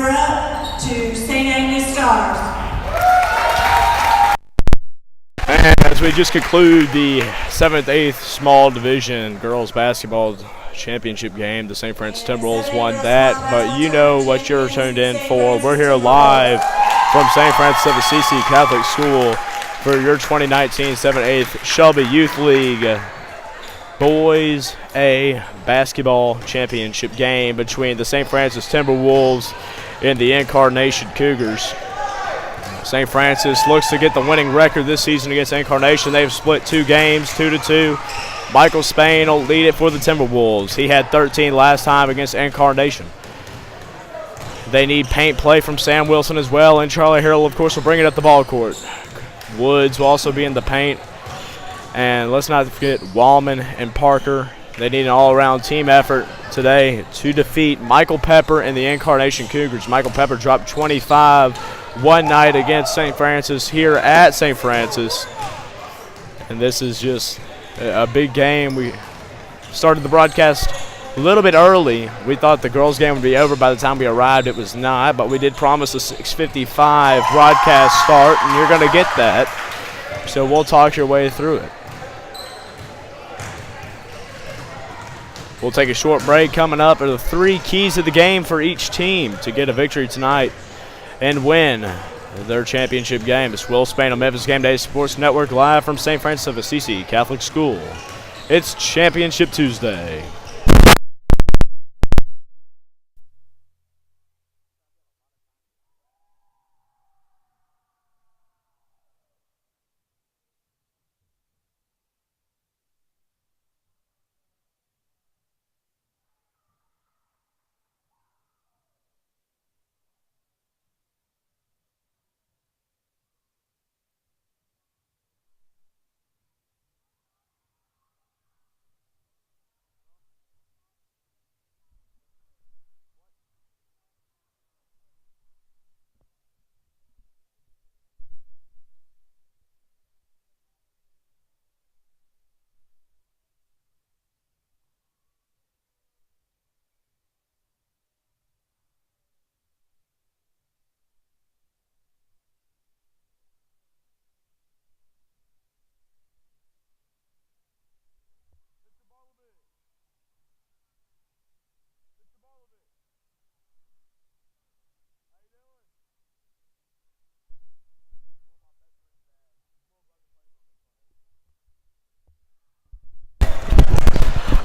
runner-up to St. Agnes Stars. And as we just conclude the 7th, 8th small division girls basketball championship game, the St. Francis Timberwolves won that, but you know what you're tuned in for. We're here live from St. Francis of Assisi Catholic School for your 2019 7th, 8th Shelby Youth League Boys A basketball championship game between the St. Francis Timberwolves and the Incarnation Cougars. St. Francis looks to get the winning record this season against Incarnation. They've split 2 games, 2-2. Michael Spain will lead it for the Timberwolves. He had 13 last time against Incarnation. They need paint play from Sam Wilson as well, and Charlie Harrell, of course, will bring it up the ball court. Woods will also be in the paint. And let's not forget Wallman and Parker. They need an all-around team effort today to defeat Michael Pepper and the Incarnation Cougars. Michael Pepper dropped 25 one night against St. Francis here at St. Francis. And this is just a big game. We started the broadcast a little bit early. We thought the girls' game would be over by the time we arrived. It was not, but we did promise a 6:55 broadcast start, and you're going to get that. So we'll talk your way through it. We'll take a short break. Coming up are the 3 keys of the game for each team to get a victory tonight and win their championship game. It's Will Spain on Memphis Game Day Sports Network, live from St. Francis of Assisi Catholic School. It's Championship Tuesday.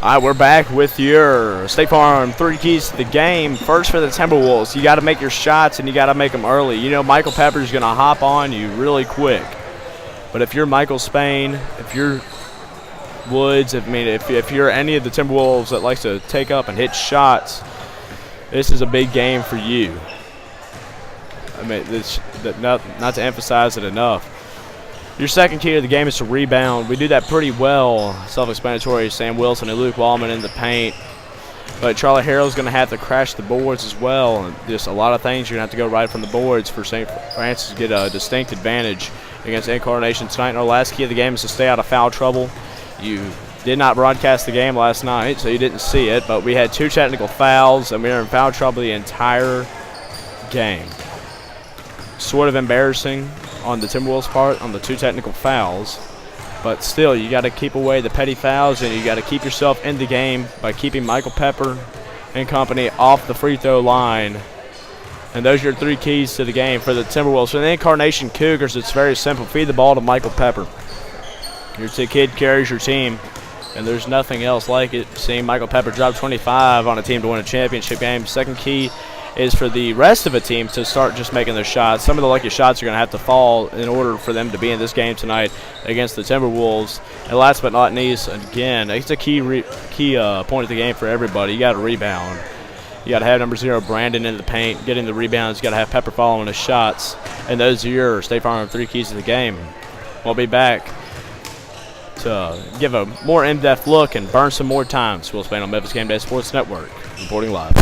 All right, we're back with your State Farm 3 keys to the game. First for the Timberwolves, you got to make your shots and you got to make them early. You know Michael Pepper's going to hop on you really quick. But if you're Michael Spain, if you're Woods, if you're any of the Timberwolves that likes to take up and hit shots, this is a big game for you. I mean, not to emphasize it enough. Your second key to the game is to rebound. We do that pretty well. Self-explanatory, Sam Wilson and Luke Wallman in the paint. But Charlie Harrell's going to have to crash the boards as well. And just a lot of things you're going to have to go right from the boards for St. Francis to get a distinct advantage against Incarnation tonight. And our last key of the game is to stay out of foul trouble. You did not broadcast the game last night, so you didn't see it. But we had 2 technical fouls, and we were in foul trouble the entire game. Sort of embarrassing on the Timberwolves' part on the 2 technical fouls, but still you got to keep away the petty fouls and you got to keep yourself in the game by keeping Michael Pepper and company off the free throw line. And those are your 3 keys to the game for the Timberwolves. For the Incarnation Cougars, it's very simple. Feed the ball to Michael Pepper. Your kid carries your team, and there's nothing else like it. Seeing Michael Pepper drop 25 on a team to win a championship game. Second key is for the rest of the team to start just making their shots. Some of the lucky shots are going to have to fall in order for them to be in this game tonight against the Timberwolves. And last but not least, again, it's a key point of the game for everybody. You got to rebound. You got to have number 0 Brandon in the paint, getting the rebounds. You got to have Pepper following his shots. And those are your State Farm 3 keys to the game. We'll be back to give a more in-depth look and burn some more time. Will Spain on Memphis Game Day Sports Network, reporting live.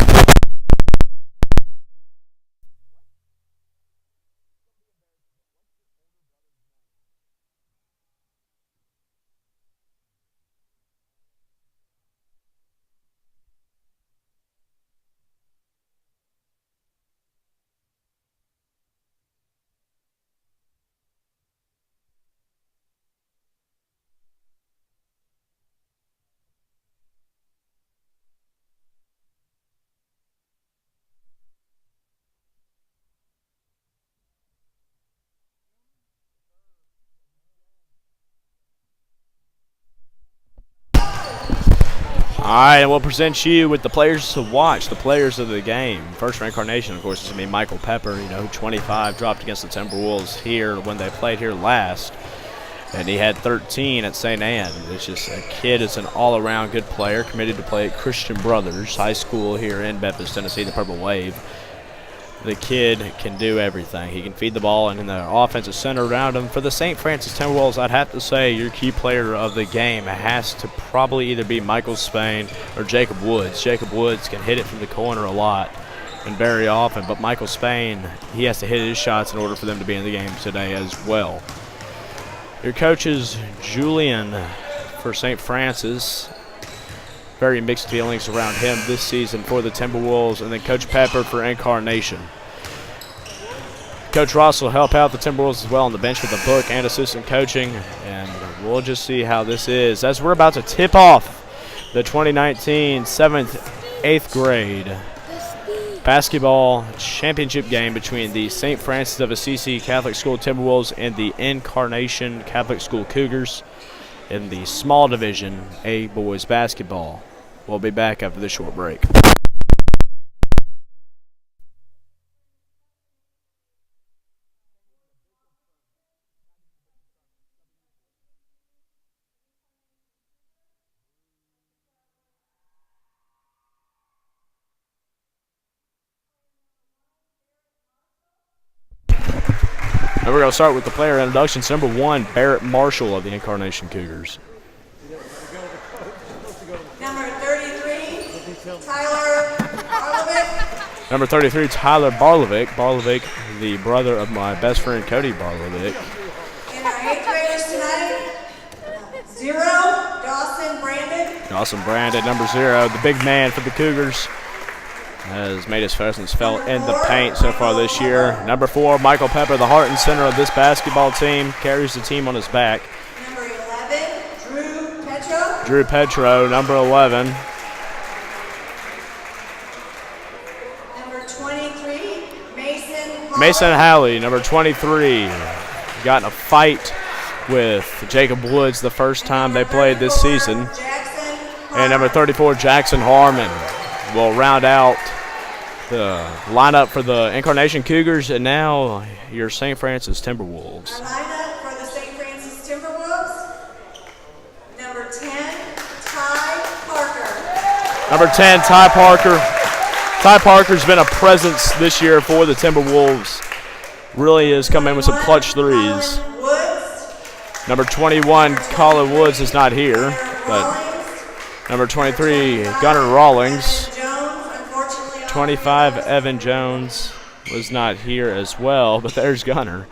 right, and we'll present you with the players to watch, the players of the game. First for Incarnation, of course, is going to be Michael Pepper, 25 dropped against the Timberwolves here when they played here last. And he had 13 at St. Anne. It's just a kid is an all-around good player, committed to play at Christian Brothers High School here in Memphis, Tennessee, the Purple Wave. The kid can do everything. He can feed the ball, and in the offensive center around him. For the St. Francis Timberwolves, I'd have to say your key player of the game has to probably either be Michael Spain or Jacob Woods. Jacob Woods can hit it from the corner a lot and very often, but Michael Spain, he has to hit his shots in order for them to be in the game today as well. Your coaches, Julian for St. Francis. Very mixed feelings around him this season for the Timberwolves, and then Coach Pepper for Incarnation. Coach Ross will help out the Timberwolves as well on the bench with the book and assistant coaching, and we'll just see how this is as we're about to tip off the 2019 7th, 8th grade basketball championship game between the St. Francis of Assisi Catholic School Timberwolves and the Incarnation Catholic School Cougars in the small division A boys basketball. We'll be back after this short break. And we're going to start with the player introductions. Number 1, Barrett Marshall of the Incarnation Cougars. Number 33, Tyler Barlovic. Barlovic, the brother of my best friend, Cody Barlovic. And our 8th graders tonight, 0, Dawson Brandon. Dawson Brandon, number 0, the big man for the Cougars, has made his presence felt in the paint so far this year. Number 4, Michael Pepper, the heart and center of this basketball team, carries the team on his back. Number 11, Drew Petro. Drew Petro, number 11. Mason Halley, number 23, got in a fight with Jacob Woods the first time they played this season. And number 34, Jackson Harmon, will round out the lineup for the Incarnation Cougars, and now your St. Francis Timberwolves. Our lineup for the St. Francis Timberwolves, number 10, Ty Parker. Number 10, Ty Parker. Ty Parker's been a presence this year for the Timberwolves. Really has come in with some clutch threes. Number 21, Colin Woods is not here, but number 23, Gunnar Rawlings. 25, Evan Jones was not here as well, but there's Gunnar.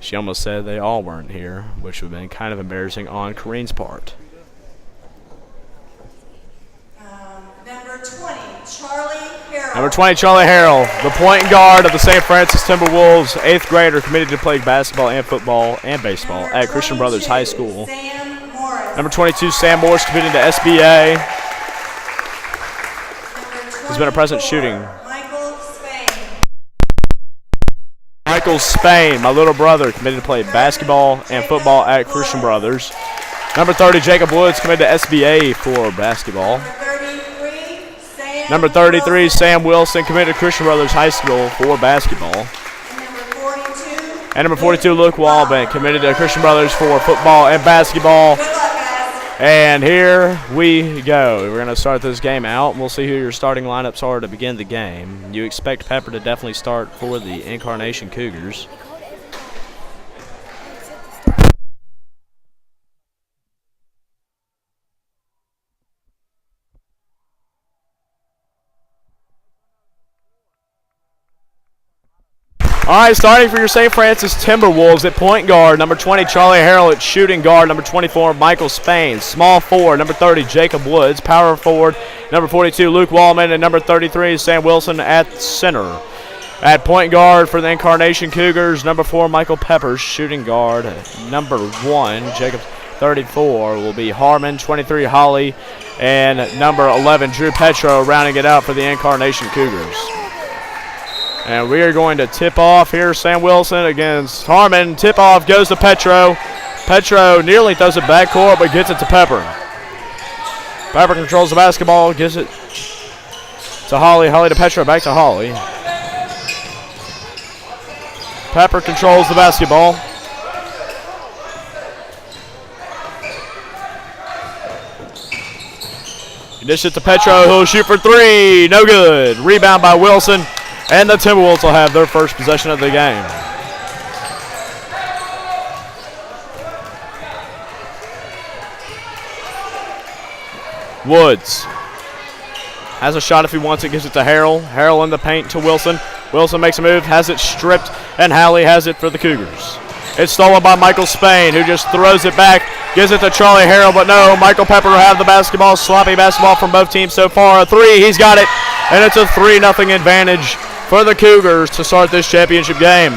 She almost said they all weren't here, which would have been kind of embarrassing on Kareen's part. Number 20, Charlie Harrell, the point guard of the St. Francis Timberwolves, 8th grader, committed to play basketball and football and baseball at Christian Brothers High School. Number 22, Sam Morris, committed to SBA. Has been a present shooting. Michael Spain, my little brother, committed to play basketball and football at Christian Brothers. Number 30, Jacob Woods, committed to SBA for basketball. Number 33, Sam Wilson, committed to Christian Brothers High School for basketball. And number 42, Luke Walben, committed to Christian Brothers for football and basketball. And here we go. We're going to start this game out, and we'll see who your starting lineups are to begin the game. You expect Pepper to definitely start for the Incarnation Cougars. All right, starting for your St. Francis Timberwolves at point guard, number 20, Charlie Harrell at shooting guard, number 24, Michael Spain. Small forward, number 30, Jacob Woods. Power forward, number 42, Luke Wallman, and number 33, Sam Wilson at center. At point guard for the Incarnation Cougars, number 4, Michael Peppers. Shooting guard, number 1, Jacob. 34 will be Harmon, 23, Holly, and number 11, Drew Petro, rounding it out for the Incarnation Cougars. And we are going to tip off here. Sam Wilson against Harmon. Tip off goes to Petro. Petro nearly throws it backcourt, but gets it to Pepper. Pepper controls the basketball, gives it to Holly. Holly to Petro, back to Holly. Pepper controls the basketball. He dished it to Petro, who'll shoot for three. No good. Rebound by Wilson, and the Timberwolves will have their first possession of the game. Woods has a shot if he wants it, gives it to Harrell. Harrell in the paint to Wilson. Wilson makes a move, has it stripped, and Halley has it for the Cougars. It's stolen by Michael Spain, who just throws it back, gives it to Charlie Harrell, but no, Michael Pepper will have the basketball. Sloppy basketball from both teams so far. A three, he's got it, and it's a 3-0 advantage for the Cougars to start this championship game.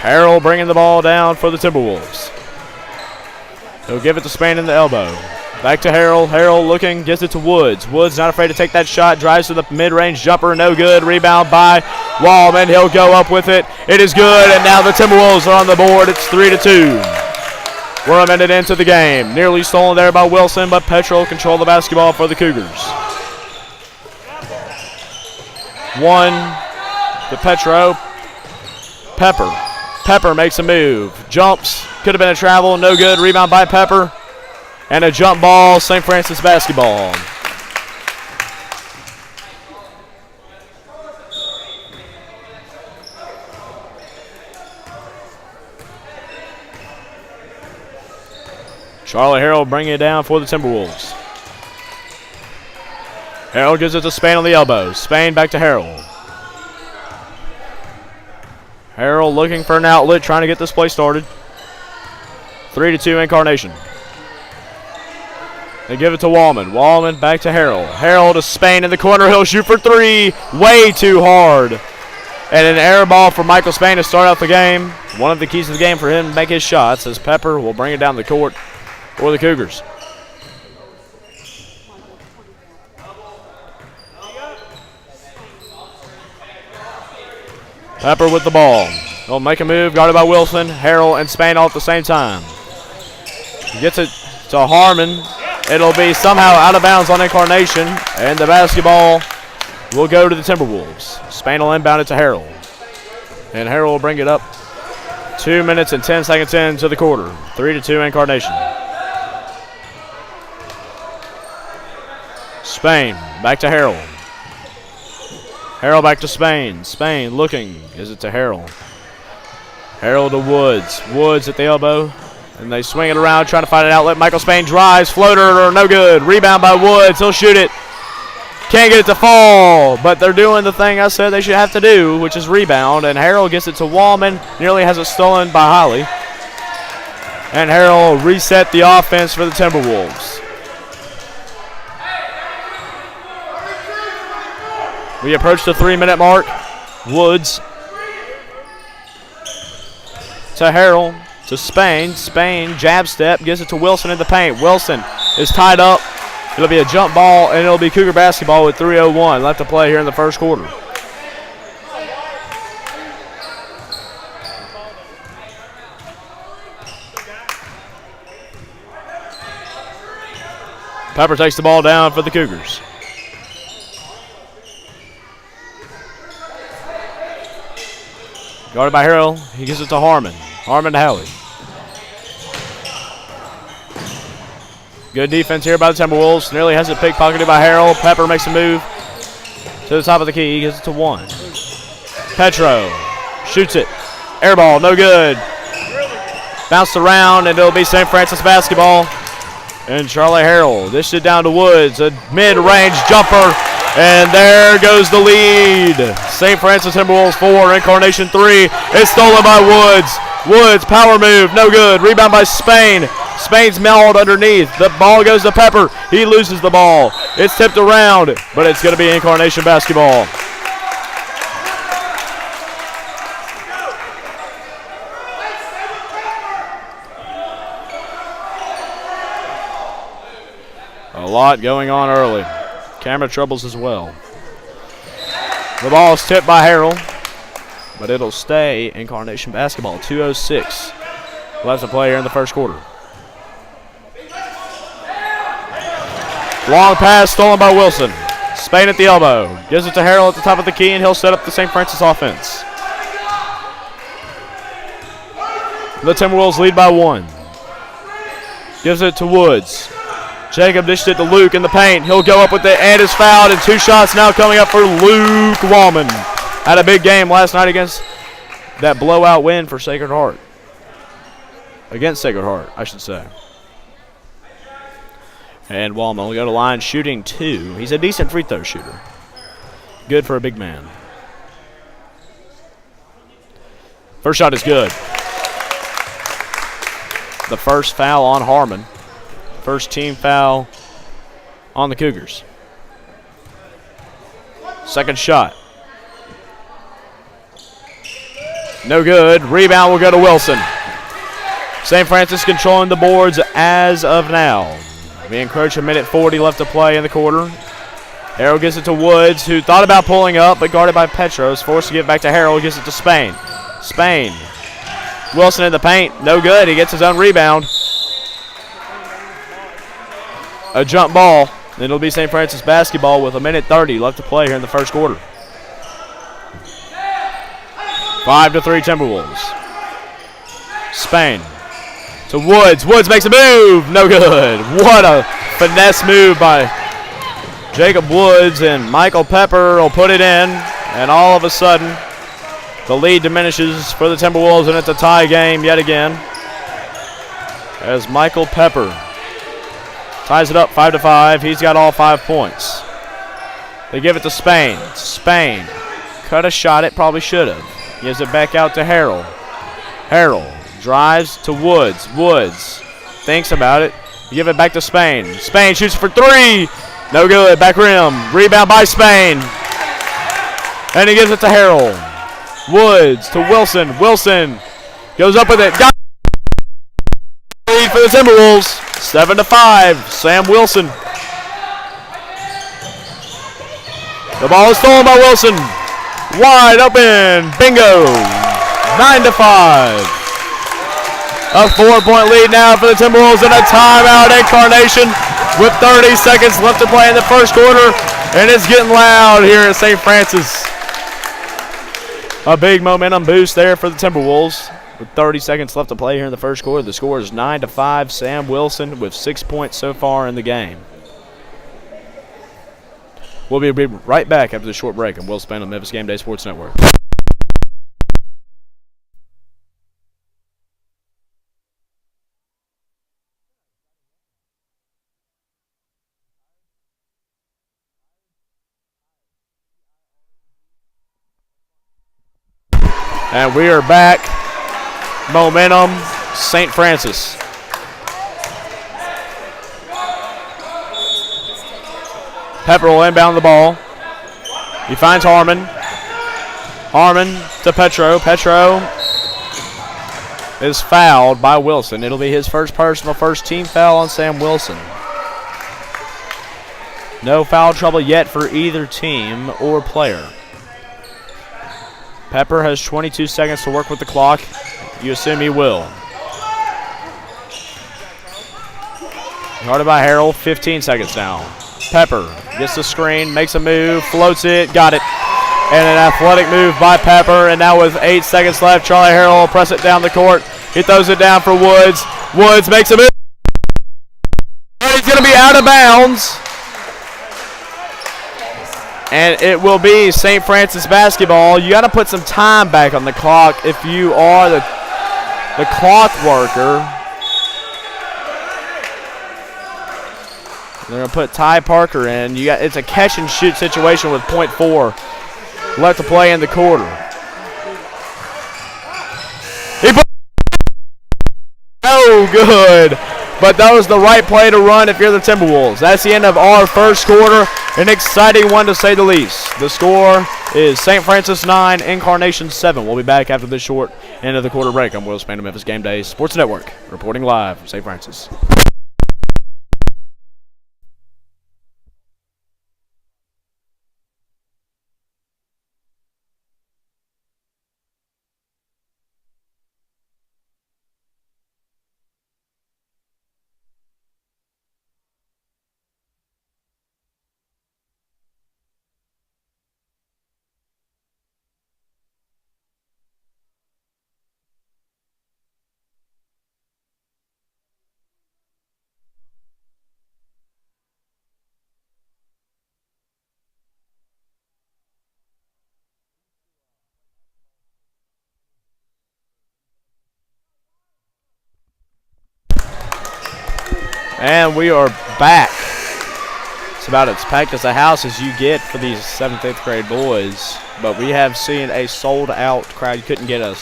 Harrell bringing the ball down for the Timberwolves. He'll give it to Spain in the elbow. Back to Harrell. Harrell looking, gives it to Woods. Woods not afraid to take that shot, drives to the mid-range jumper, no good. Rebound by Wallman. He'll go up with it. It is good, and now the Timberwolves are on the board. It's 3-2. We're a minute into the game. Nearly stolen there by Wilson, but Petro will control the basketball for the Cougars. One to Petro. Pepper makes a move. Jumps. Could have been a travel. No good. Rebound by Pepper. And a jump ball. St. Francis basketball. Charlie Harrell bringing it down for the Timberwolves. Harrell gives it to Spain on the elbow. Spain back to Harrell. Harrell looking for an outlet, trying to get this play started. 3-2 Incarnation. They give it to Wallman. Wallman back to Harrell. Harrell to Spain in the corner. He'll shoot for three. Way too hard. And an air ball for Michael Spain to start out the game. One of the keys to the game for him to make his shots, as Pepper will bring it down the court for the Cougars. Pepper with the ball. He'll make a move. Guarded by Wilson. Harrell and Spain all at the same time. He gets it to Harmon. It'll be somehow out of bounds on Incarnation. And the basketball will go to the Timberwolves. Spain will inbound it to Harrell. And Harrell will bring it up. 2 minutes and 10 seconds into the quarter. 3-2 Incarnation. Spain back to Harrell. Harrell back to Spain. Spain looking. Gives it to Harrell. Harrell to Woods. Woods at the elbow. And they swing it around, trying to find an outlet. Michael Spain drives. Floater, no good. Rebound by Woods. He'll shoot it. Can't get it to fall. But they're doing the thing I said they should have to do, which is rebound. And Harrell gets it to Wallman. Nearly has it stolen by Holly. And Harrell reset the offense for the Timberwolves. We approach the 3-minute mark. Woods to Harrell, to Spain. Spain, jab step, gives it to Wilson in the paint. Wilson is tied up. It'll be a jump ball, and it'll be Cougar basketball with 3:01 left to play here in the first quarter. Pepper takes the ball down for the Cougars. Guarded by Harrell. He gives it to Harmon. Harmon to Halley. Good defense here by the Timberwolves. Nearly has it pickpocketed by Harrell. Pepper makes a move to the top of the key. He gives it to one. Petro shoots it. Air ball, no good. Bounced around, and it'll be St. Francis basketball. And Charlie Harrell dished it down to Woods. A mid-range jumper. And there goes the lead. St. Francis Timberwolves 4, Incarnation 3. It's stolen by Woods. Woods, power move, no good. Rebound by Spain. Spain's mauled underneath. The ball goes to Pepper. He loses the ball. It's tipped around, but it's going to be Incarnation basketball. A lot going on early. Camera troubles as well. The ball is tipped by Harrell, but it'll stay Incarnation basketball. 2:06 left to play here in the first quarter. Long pass stolen by Wilson. Spain at the elbow. Gives it to Harrell at the top of the key, and he'll set up the St. Francis offense. The Timberwolves lead by 1. Gives it to Woods. Jacob dished it to Luke in the paint. He'll go up with it and is fouled, and 2 shots now coming up for Luke Wallman. Had a big game last night against that blowout win for Sacred Heart. Against Sacred Heart, I should say. And Wallman will go to line shooting 2. He's a decent free throw shooter. Good for a big man. First shot is good. The first foul on Harmon. First team foul on the Cougars. Second shot. No good. Rebound will go to Wilson. St. Francis controlling the boards as of now. We encroach a minute 40 left to play in the quarter. Harrell gives it to Woods, who thought about pulling up, but guarded by Petros. Forced to give it back to Harrell. Gives it to Spain. Spain. Wilson in the paint. No good. He gets his own rebound. A jump ball. It'll be St. Francis basketball with a minute 30 left to play here in the first quarter. 5-3 Timberwolves. Spain to Woods. Woods makes a move. No good. What a finesse move by Jacob Woods, and Michael Pepper will put it in, and all of a sudden the lead diminishes for the Timberwolves, and it's a tie game yet again as Michael Pepper ties it up 5-5. He's got all 5 points. They give it to Spain. Spain cut a shot it probably should have. Gives it back out to Harrell. Harrell drives to Woods. Woods thinks about it. You give it back to Spain. Spain shoots for 3. No good. Back rim. Rebound by Spain. And he gives it to Harrell. Woods to Wilson. Wilson goes up with it. Got lead for the Timberwolves. 7-5. Sam Wilson. The ball is stolen by Wilson. Wide open. Bingo. 9-5. A 4-point lead now for the Timberwolves, and a timeout Incarnation with 30 seconds left to play in the first quarter, and it's getting loud here at St. Francis. A big momentum boost there for the Timberwolves with 30 seconds left to play here in the first quarter. The score is 9-5. Sam Wilson with 6 points so far in the game. We'll be right back after the short break, and we'll spend on Memphis Game Day Sports Network. And we are back. Momentum, St. Francis. Pepper will inbound the ball. He finds Harmon. Harmon to Petro. Petro is fouled by Wilson. It'll be his first personal, first team foul on Sam Wilson. No foul trouble yet for either team or player. Pepper has 22 seconds to work with the clock. You assume he will. Guarded by Harrell, 15 seconds now. Pepper gets the screen, makes a move, floats it, got it. And an athletic move by Pepper, and now with 8 seconds left, Charlie Harrell will press it down the court. He throws it down for Woods. Woods makes a move. And he's going to be out of bounds. And it will be St. Francis basketball. You got to put some time back on the clock if you are the clock worker. They're going to put Ty Parker in. It's a catch and shoot situation with .4 left to play in the quarter. No good. But that was the right play to run if you're the Timberwolves. That's the end of our first quarter. An exciting one to say the least. The score is St. Francis 9, Incarnation 7. We'll be back after this short end of the quarter break. I'm Will Spain of Memphis Game Day Sports Network, reporting live from St. Francis. And we are back. It's about as packed as a house as you get for these 7th, 8th grade boys. But we have seen a sold-out crowd. You couldn't get a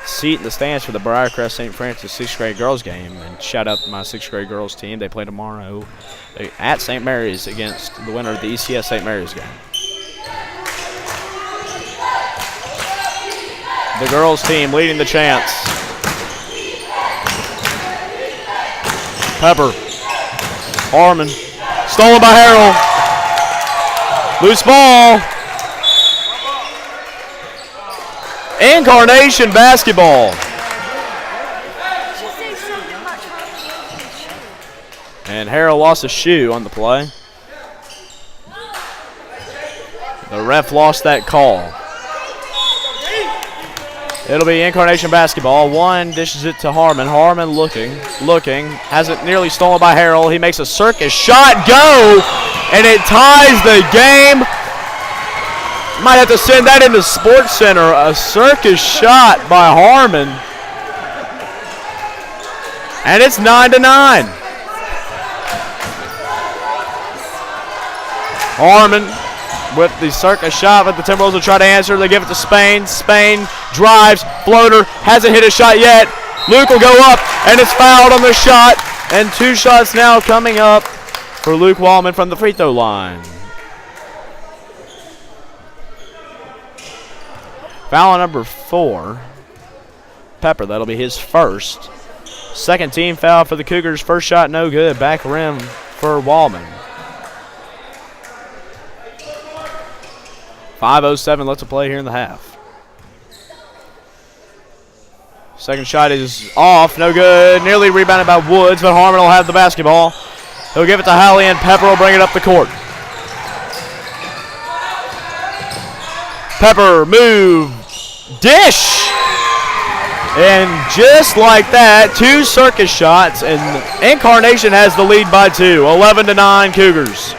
seat in the stands for the Briarcrest St. Francis 6th grade girls game. And shout out to my 6th grade girls team. They play tomorrow at St. Mary's against the winner of the ICS St. Mary's game. The girls team leading the chants. Pepper. Harmon. Stolen by Harrell. Loose ball. Incarnation basketball. And Harrell lost a shoe on the play. The ref lost that call. It'll be Incarnation basketball. One dishes it to Harmon. Harmon looking, has it nearly stolen by Harrell. He makes a circus shot, go, and it ties the game. Might have to send that into Sports Center. A circus shot by Harmon. And it's 9-9. Harmon with the circus shot, but the Timberwolves will try to answer. They give it to Spain. Spain drives, floater, hasn't hit a shot yet. Luke will go up, and it's fouled on the shot. And 2 shots now coming up for Luke Wallman from the free throw line. Foul number 4. Pepper, that'll be his first. Second team foul for the Cougars. First shot no good. Back rim for Wallman. 5:07 left to play here in the half. Second shot is off, no good. Nearly rebounded by Woods, but Harmon will have the basketball. He'll give it to Halley, and Pepper will bring it up the court. Pepper, move, dish! And just like that, 2 circus shots, and Incarnation has the lead by 2. 11-9 Cougars.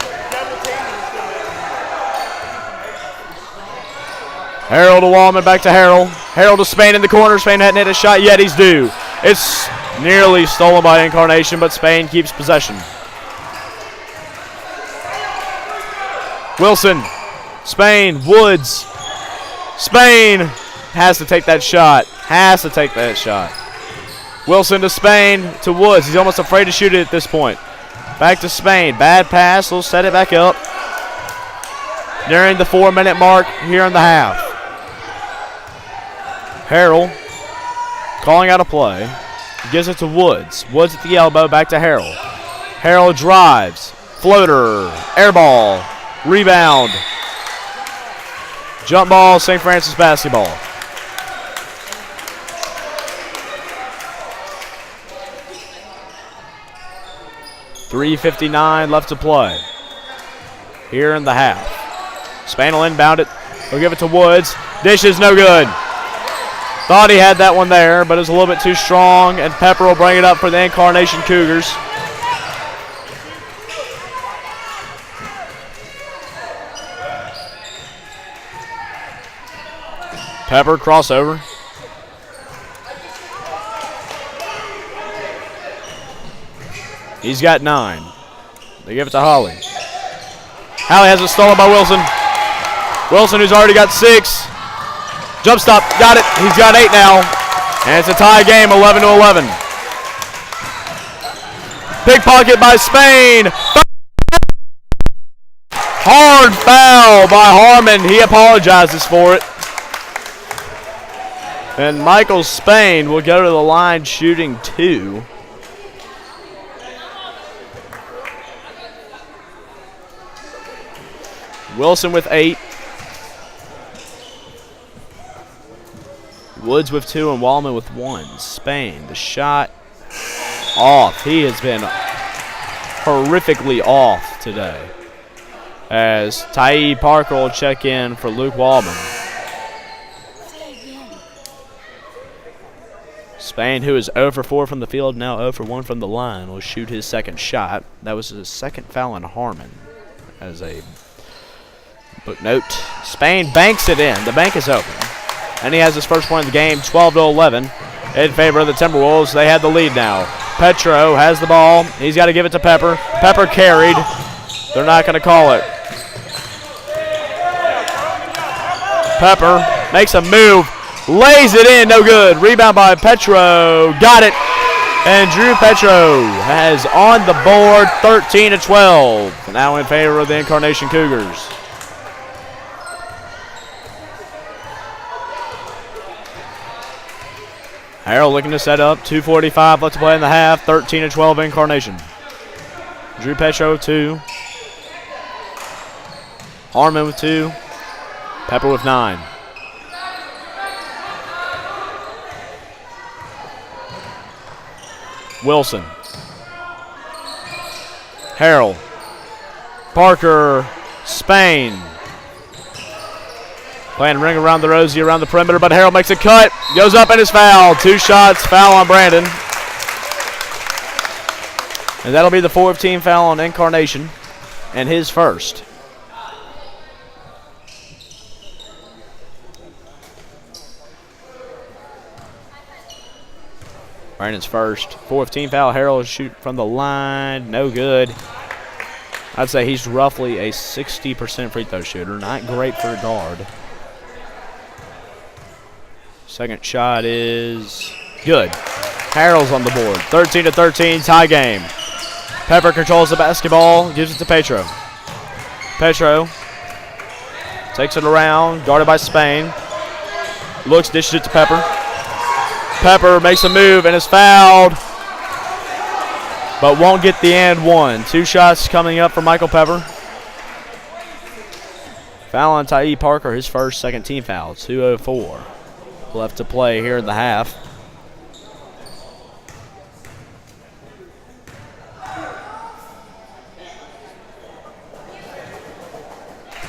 Harrell to Wallman, back to Harrell. Harrell to Spain in the corner. Spain hadn't hit a shot yet. He's due. It's nearly stolen by Incarnation, but Spain keeps possession. Wilson. Spain. Woods. Spain has to take that shot. Wilson to Spain to Woods. He's almost afraid to shoot it at this point. Back to Spain. Bad pass. He'll set it back up. Nearing the 4-minute mark here in the half. Harrell calling out a play. Gives it to Woods. Woods at the elbow, back to Harrell. Harrell drives. Floater. Air ball. Rebound. Jump ball, St. Francis basketball. .359 left to play here in the half. Spain will inbound it. He'll give it to Woods. Dish is no good. Thought he had that one there, but it was a little bit too strong, and Pepper will bring it up for the Incarnation Cougars. Pepper, crossover. He's got 9. They give it to Holly. Holly has it stolen by Wilson. Wilson, who's already got 6. Jump stop, got it. He's got 8 now. And it's a tie game, 11-11. Pickpocket by Spain. Hard foul by Harmon. He apologizes for it. And Michael Spain will go to the line shooting 2. Wilson with 8. Woods with 2 and Wallman with 1. Spain, the shot off. He has been horrifically off today. As Ty Parker will check in for Luke Wallman. Spain, who is 0 for 4 from the field, now 0 for 1 from the line, will shoot his second shot. That was his second foul on Harmon. As a footnote, Spain banks it in. The bank is open. And he has his first point of the game, 12-11, in favor of the Timberwolves. They have the lead now. Petro has the ball. He's got to give it to Pepper. Pepper carried. They're not going to call it. Pepper makes a move. Lays it in. No good. Rebound by Petro. Got it. And Drew Petro has on the board 13-12. Now in favor of the Incarnation Cougars. Harold looking to set up. 2:45 left to play in the half. 13-12 Incarnation. Drew Petro 2. Harmon with 2. Pepper with 9. Wilson. Harold. Parker. Spain. Playing ring around the rosy around the perimeter, but Harold makes a cut. Goes up and is fouled. 2 shots, foul on Brandon. And that'll be the 4th team foul on Incarnation and his first. Brandon's first. 4th team foul. Harold shoot from the line. No good. I'd say he's roughly a 60% free throw shooter. Not great for a guard. Second shot is good. Harold's on the board. 13-13, tie game. Pepper controls the basketball, gives it to Petro. Petro takes it around, guarded by Spain. Looks, dishes it to Pepper. Pepper makes a move and is fouled, but won't get the and one. 2 shots coming up for Michael Pepper. Foul on Tyee Parker, his first, 2nd team foul. 2:04 left to play here in the half.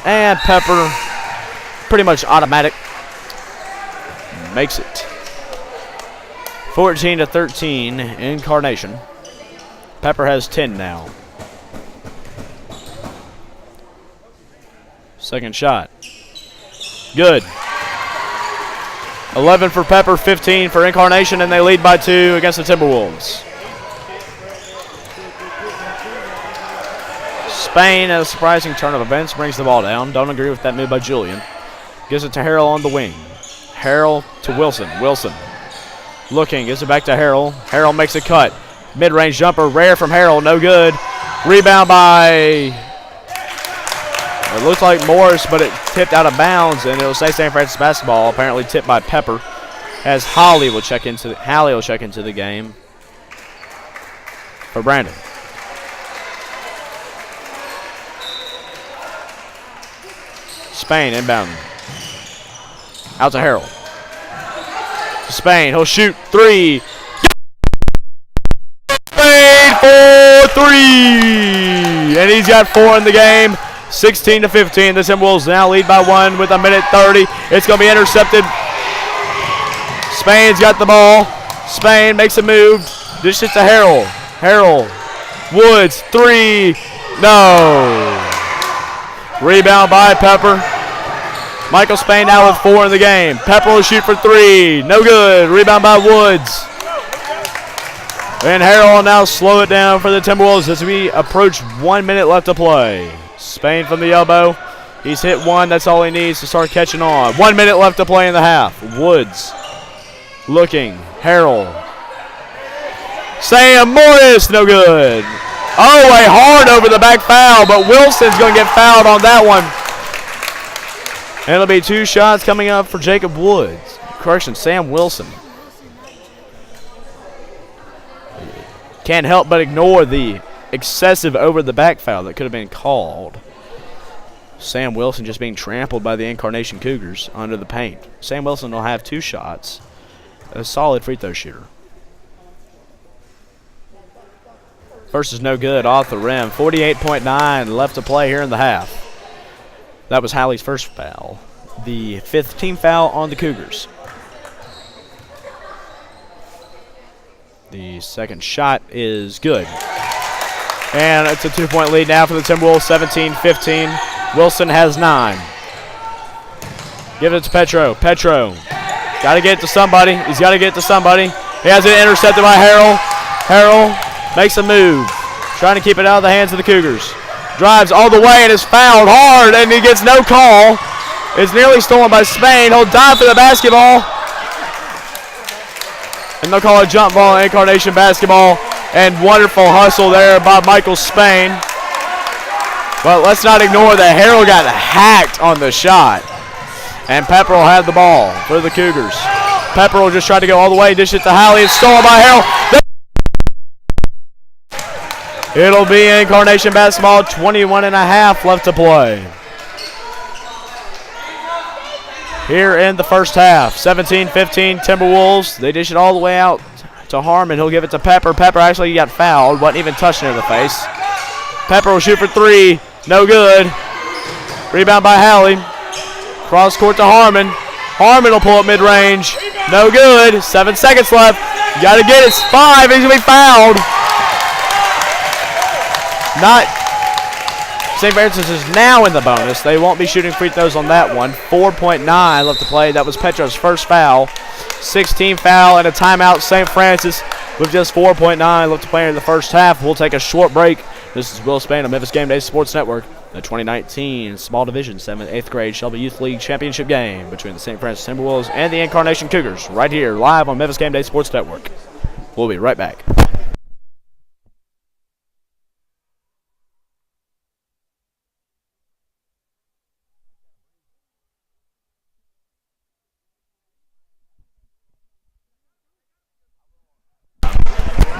And Pepper, pretty much automatic, makes it. 14-13, Incarnation. Pepper has 10 now. Second shot. Good. 11 for Pepper, 15 for Incarnation, and they lead by 2 against the Timberwolves. Spain, at a surprising turn of events, brings the ball down. Don't agree with that move by Julian. Gives it to Harrell on the wing. Harrell to Wilson. Wilson looking, gives it back to Harrell. Harrell makes a cut. Mid-range jumper, rare from Harrell, no good. Rebound by, it looks like Morris, but it tipped out of bounds, and it'll say St. Francis basketball. Apparently tipped by Pepper, as Hallie will check into the game for Brandon. Spain inbound. Out to Harrell. Spain, he'll shoot 3. Spain for 3! And he's got 4 in the game. 16-15. The Timberwolves now lead by 1 with 1:30. It's going to be intercepted. Spain's got the ball. Spain makes a move. Dish it to Harrell. Harrell. Woods, 3. No. Rebound by Pepper. Michael Spain now with 4 in the game. Pepper will shoot for 3. No good. Rebound by Woods. And Harrell will now slow it down for the Timberwolves as we approach 1 minute left to play. Spain from the elbow. He's hit 1. That's all he needs to start catching on. 1 minute left to play in the half. Woods looking. Harrell. Sam Morris. No good. Oh, a hard over the back foul, but Wilson's going to get fouled on that one. And it'll be 2 shots coming up for Jacob Woods. Correction, Sam Wilson. Can't help but ignore the excessive over the back foul that could have been called. Sam Wilson just being trampled by the Incarnation Cougars under the paint. Sam Wilson will have 2 shots. A solid free throw shooter. First is no good off the rim. 48.9 left to play here in the half. That was Hallie's first foul. The 5th team foul on the Cougars. The second shot is good. And it's a 2-point lead now for the Timberwolves, 17-15. Wilson has 9. Give it to Petro. Petro. Got to get it to somebody. He's got to get it to somebody. He has it intercepted by Harrell. Harrell makes a move, trying to keep it out of the hands of the Cougars. Drives all the way and is fouled hard, and he gets no call. It's nearly stolen by Spain. He'll dive for the basketball. And they'll call a jump ball, Incarnation basketball. And wonderful hustle there by Michael Spain. But let's not ignore that Harrell got hacked on the shot. And Pepperell had the ball for the Cougars. Pepperell just tried to go all the way, dish it to Halley. It's stolen by Harrell. It'll be Incarnation basketball, 21 and a half left to play. Here in the first half, 17-15 Timberwolves. They dish it all the way out to Harmon. He'll give it to Pepper. Pepper actually got fouled, wasn't even touched near the face. Pepper will shoot for three, no good. Rebound by Halley. Cross court to Harmon. Harmon will pull up mid-range, no good. 7 seconds left. You gotta get it. It's 5. He's gonna be fouled. St. Francis is now in the bonus. They won't be shooting free throws on that one. 4.9 left to play. That was Petro's first foul. 16 foul and a timeout. St. Francis with just 4.9 left to play in the first half. We'll take a short break. This is Will Spain on Memphis Game Day Sports Network. The 2019 Small Division 7th, 8th grade Shelby Youth League Championship Game between the St. Francis Timberwolves and the Incarnation Cougars right here live on Memphis Game Day Sports Network. We'll be right back.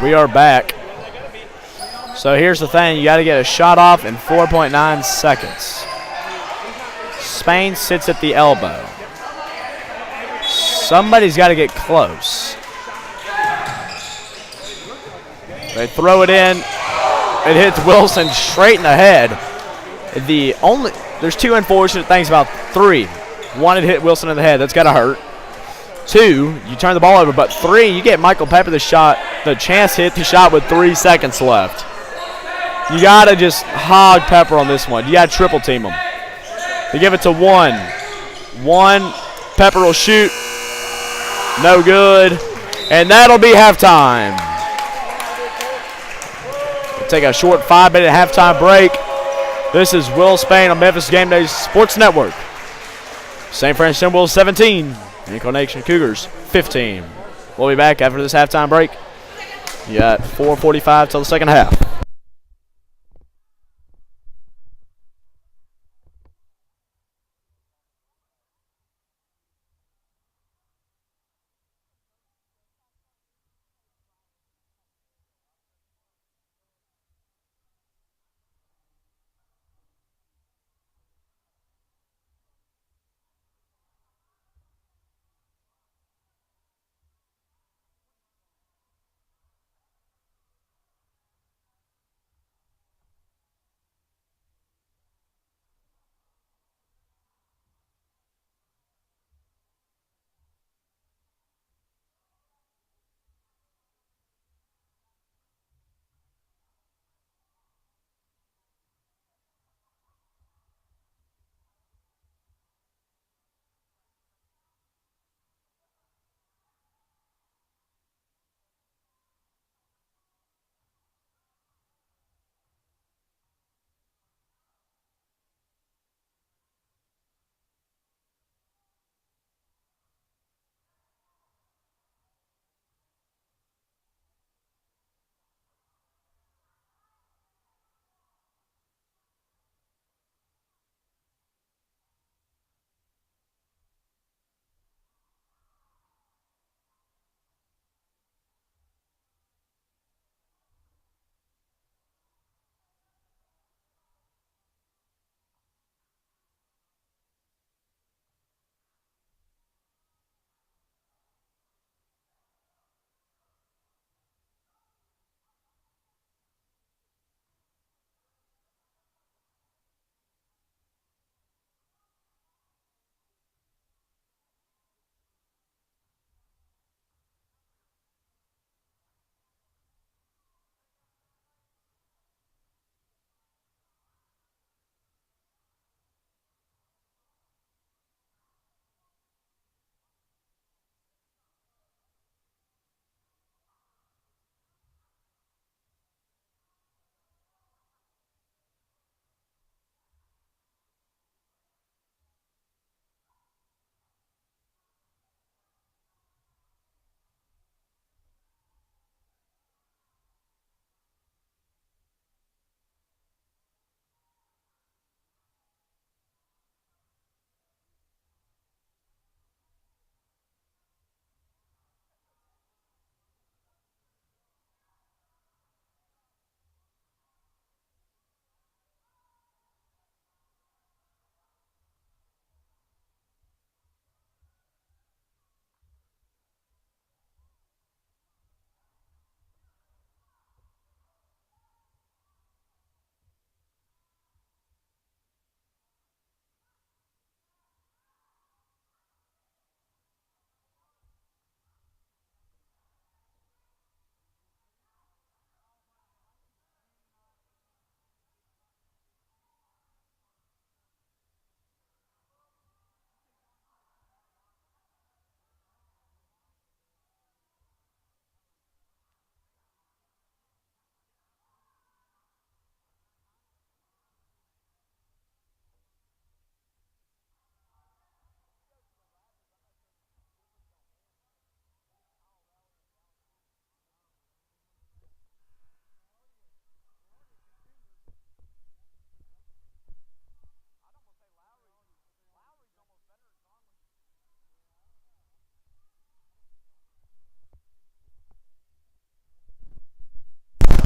We are back. So here's the thing. You got to get a shot off in 4.9 seconds. Spain sits at the elbow. Somebody's got to get close. They throw it in. It hits Wilson straight in the head. There's two unfortunate things about three. One, it hit Wilson in the head. That's got to hurt. Two, you turn the ball over, but three, you get Michael Pepper the chance to hit the shot with 3 seconds left. You got to just hog Pepper on this one. You got to triple team him. They give it to one. Pepper will shoot. No good. And that'll be halftime. We'll take a short 5-minute halftime break. This is Will Spain on Memphis Game Day Sports Network. St. Francis Timberwolves 17. Incarnation Cougars 15. We'll be back after this halftime break. You got 4:45 till the second half.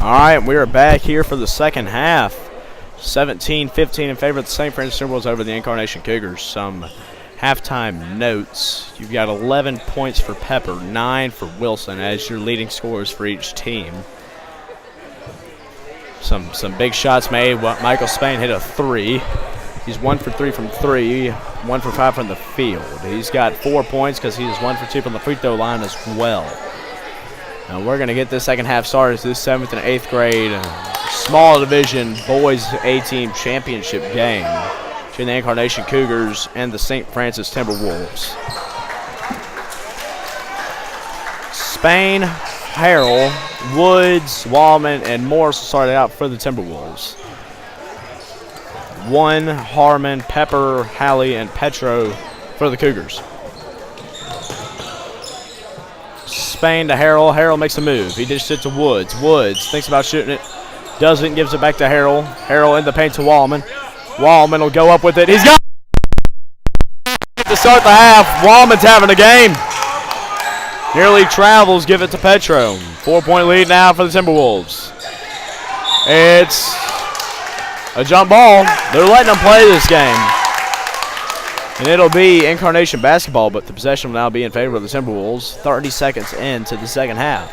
All right, we are back here for the second half. 17-15 in favor of the St. Francis Timberwolves over the Incarnation Cougars. Some halftime notes. You've got 11 points for Pepper, 9 for Wilson as your leading scorers for each team. Some big shots made. Michael Spain hit a 3. He's 1 for 3 from 3, 1 for 5 from the field. He's got 4 points because he's 1 for 2 from the free throw line as well. Now we're going to get this second half started. This 7th and 8th grade small division boys A-team championship game between the Incarnation Cougars and the St. Francis Timberwolves. Spain, Harrell, Woods, Wallman, and Morris started out for the Timberwolves. 1, Harmon, Pepper, Halley, and Petro for the Cougars. Spain to Harrell. Harrell makes a move. He dishes it to Woods. Woods thinks about shooting it. Doesn't. Gives it back to Harrell. Harrell in the paint to Wallman. Wallman will go up with it. He's got it to start the half. Wallman's having a game. Nearly travels. Give it to Petro. 4-point lead now for the Timberwolves. It's a jump ball. They're letting them play this game. And it'll be Incarnation basketball, but the possession will now be in favor of the Timberwolves. 30 seconds into the second half.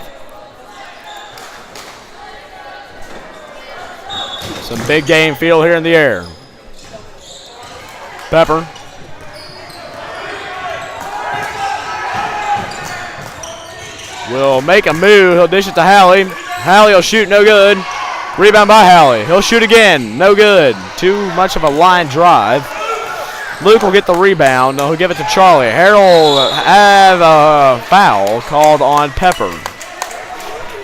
Some big game feel here in the air. Pepper. Will make a move. He'll dish it to Halley. Halley will shoot, no good. Rebound by Halley. He'll shoot again, no good. Too much of a line drive. Luke will get the rebound. He'll give it to Charlie. Harold will have a foul called on Pepper.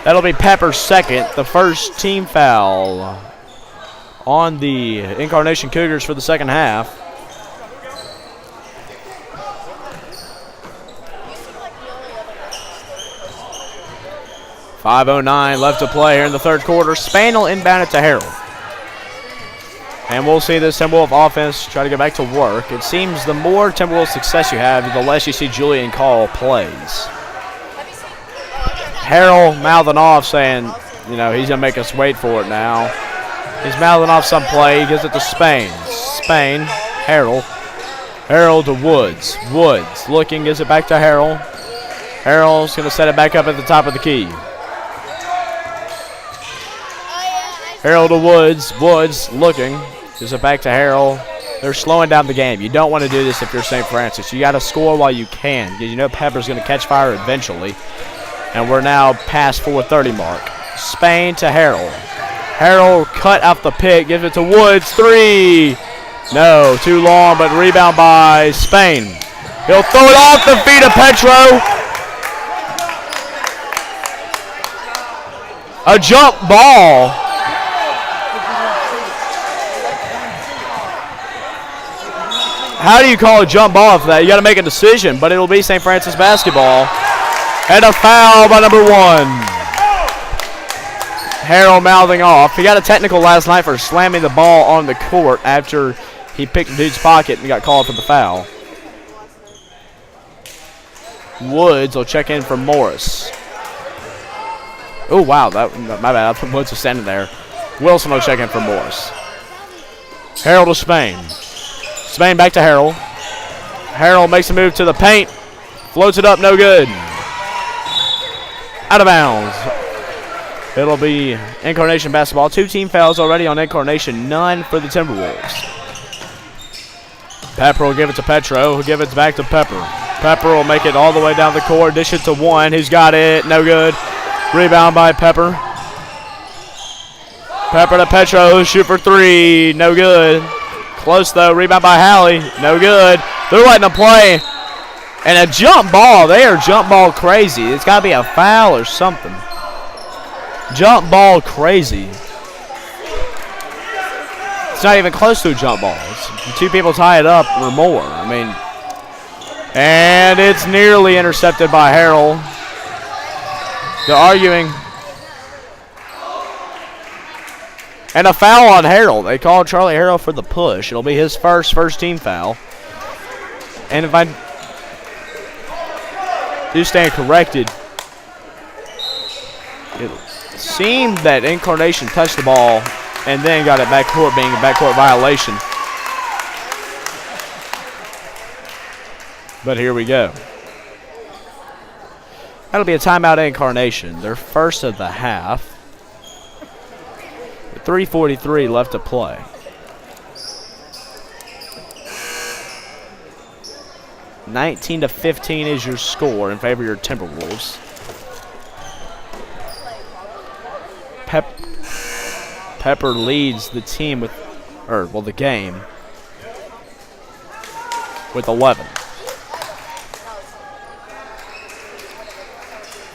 That'll be Pepper's second, the first team foul on the Incarnation Cougars for the second half. .509 left to play here in the third quarter. Spain will inbound it to Harold. And we'll see this Timberwolf offense try to get back to work. It seems the more Timberwolf success you have, the less you see Julian Call plays. Harold mouthing off saying, you know, he's going to make us wait for it now. He's mouthing off some play. He gives it to Spain. Spain, Harold. Harold to Woods. Woods looking, gives it back to Harold. Harold's going to set it back up at the top of the key. Harold to Woods. Woods looking. Gives it back to Harold. They're slowing down the game. You don't want to do this if you're St. Francis. You got to score while you can, because you know Pepper's going to catch fire eventually. And we're now past 4:30 mark. Spain to Harold. Harold cut out the pick. Gives it to Woods. 3. No, too long, but rebound by Spain. He'll throw it off the feet of Petro. A jump ball. How do you call a jump ball for that? You got to make a decision, but it'll be St. Francis basketball. And a foul by number 1. Harold mouthing off. He got a technical last night for slamming the ball on the court after he picked the dude's pocket and got called for the foul. Woods will check in for Morris. Oh, wow. My bad. I thought Woods was standing there. Wilson will check in for Morris. Harold to Spain. Spain back to Harold. Harold makes a move to the paint. Floats it up, no good. Out of bounds. It'll be Incarnation basketball. 2 team fouls already on Incarnation. None for the Timberwolves. Pepper will give it to Petro. He'll give it back to Pepper. Pepper will make it all the way down the court. Dish it to 1. He's got it. No good. Rebound by Pepper. Pepper to Petro. Shoot for 3. No good. Close though. Rebound by Halley. No good. They're letting them play. And a jump ball. They are jump ball crazy. It's got to be a foul or something. Jump ball crazy. It's not even close to a jump ball. It's 2 people tie it up or more. I mean, and it's nearly intercepted by Harold. They're arguing. And a foul on Harold. They called Charlie Harold for the push. It'll be his first team foul. And if I do stand corrected, seemed that Incarnation touched the ball and then got it backcourt, being a backcourt violation. But here we go. That'll be a timeout Incarnation. Their first of the half. 3:43 left to play. (19-15) is your score in favor of your Timberwolves. Pepper leads the team with, the game with 11.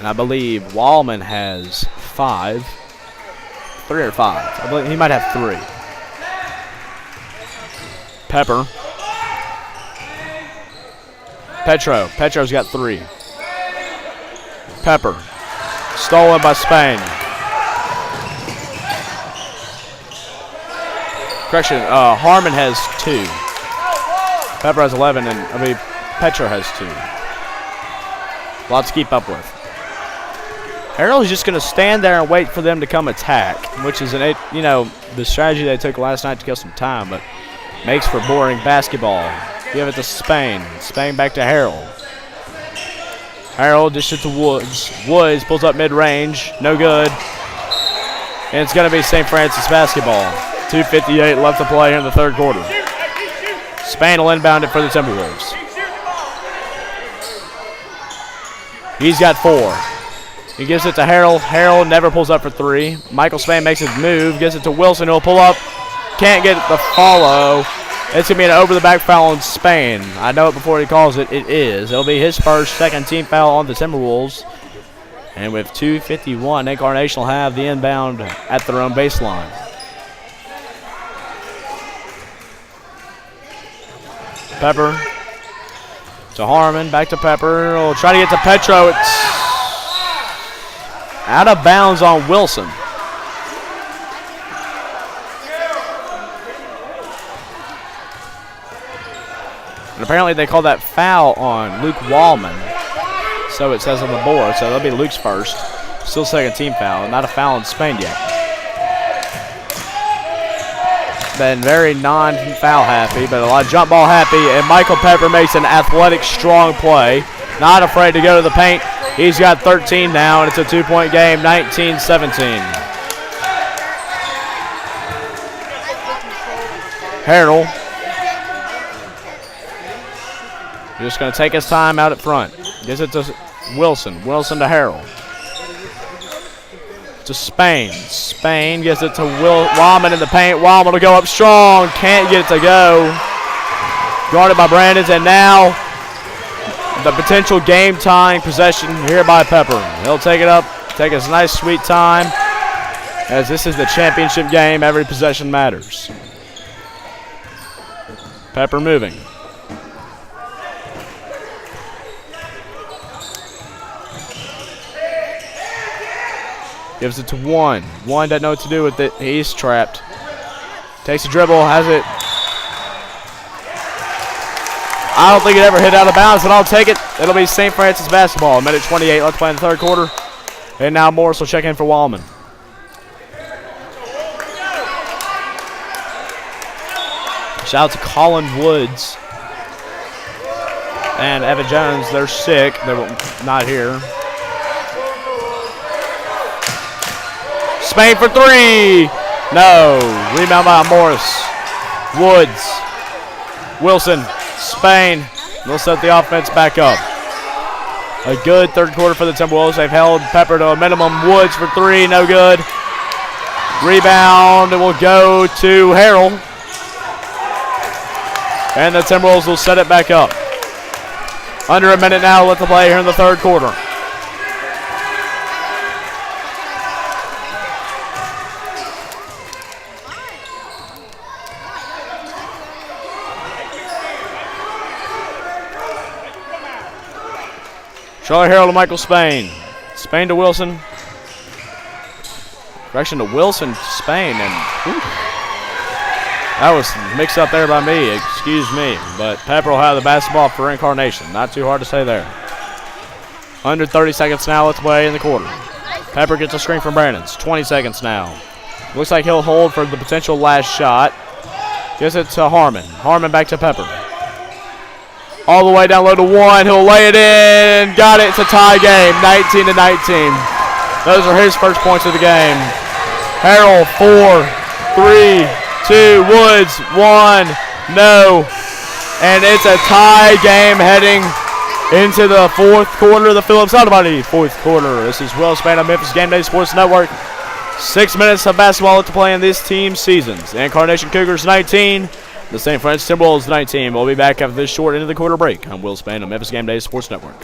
And I believe Wallman has 5. 3 or 5. I believe he might have 3. Pepper. Petro's got 3. Pepper. Stolen by Spain. Correction, Harmon has 2. Pepper has 11, and Petro has 2. Lots to keep up with. Harold's just going to stand there and wait for them to come attack, which is the strategy they took last night to kill some time, but makes for boring basketball. Give it to Spain. Spain back to Harold. Harold dishes it to Woods. Woods pulls up mid-range. No good. And it's going to be St. Francis basketball. 2:58 left to play here in the third quarter. Spain will inbound it for the Timberwolves. He's got 4. He gives it to Harold. Harold never pulls up for 3. Michael Spain makes his move. Gives it to Wilson. He'll pull up. Can't get the follow. It's going to be an over-the-back foul on Spain. I know it before he calls it. It is. It'll be his first second-team foul on the Timberwolves. And with 2:51, Incarnation will have the inbound at their own baseline. Pepper to Harmon. Back to Pepper. We'll try to get to Petro. It's out of bounds on Wilson. And apparently they call that foul on Luke Wallman. So it says on the board. So that'll be Luke's first. Still second team foul. Not a foul on Spain yet. Been very non-foul happy, but a lot of jump ball happy. And Michael Pepper makes an athletic, strong play. Not afraid to go to the paint. He's got 13 now, and it's a 2-point game, 19-17. Harold. Just going to take his time out at front. Gives it to Wilson. Wilson to Harold. To Spain. Spain gets it to Wallman in the paint. Wallman will go up strong. Can't get it to go. Guarded by Brandon, and now the potential game-tying possession here by Pepper. He'll take it up, take his nice, sweet time. As this is the championship game, every possession matters. Pepper moving. Gives it to One. One doesn't know what to do with it. He's trapped. Takes a dribble, has it. I don't think it ever hit out of bounds, but I'll take it. It'll be St. Francis basketball. 1:28 left to play in the third quarter. And now Morris will check in for Wallman. Shout out to Colin Woods and Evan Jones. They're sick. They're not here. Spain for 3. No. Rebound by Morris. Woods. Wilson. Spain. They'll set the offense back up. A good third quarter for the Timberwolves. They've held Pepper to a minimum. Woods for 3. No good. Rebound. It will go to Harrell. And the Timberwolves will set it back up. Under a minute now left to play here in the third quarter. Charlie Harrell to Michael Spain. Spain to Wilson. Correction to Wilson, Spain, and that was mixed up there by me. Excuse me. But Pepper will have the basketball for Incarnation. Not too hard to say there. Under 30 seconds now. Let's play in the quarter. Pepper gets a screen from Brandon's. 20 seconds now. Looks like he'll hold for the potential last shot. Gives it to Harmon. Harmon back to Pepper. All the way down low to 1. He'll lay it in. Got it. It's a tie game. 19-19. Those are his first points of the game. Harrell, 4, 3, 2. Woods, 1. No. And it's a tie game heading into the fourth quarter of the Phillips Autobody fourth quarter. This is Will Spain of Memphis Game Day Sports Network. 6 minutes of basketball to play in this team's seasons. The Incarnation Cougars 19, the St. Francis Timberwolves 19. We'll be back after this short end of the quarter break. I'm Will Spain of Memphis Game Day Sports Network.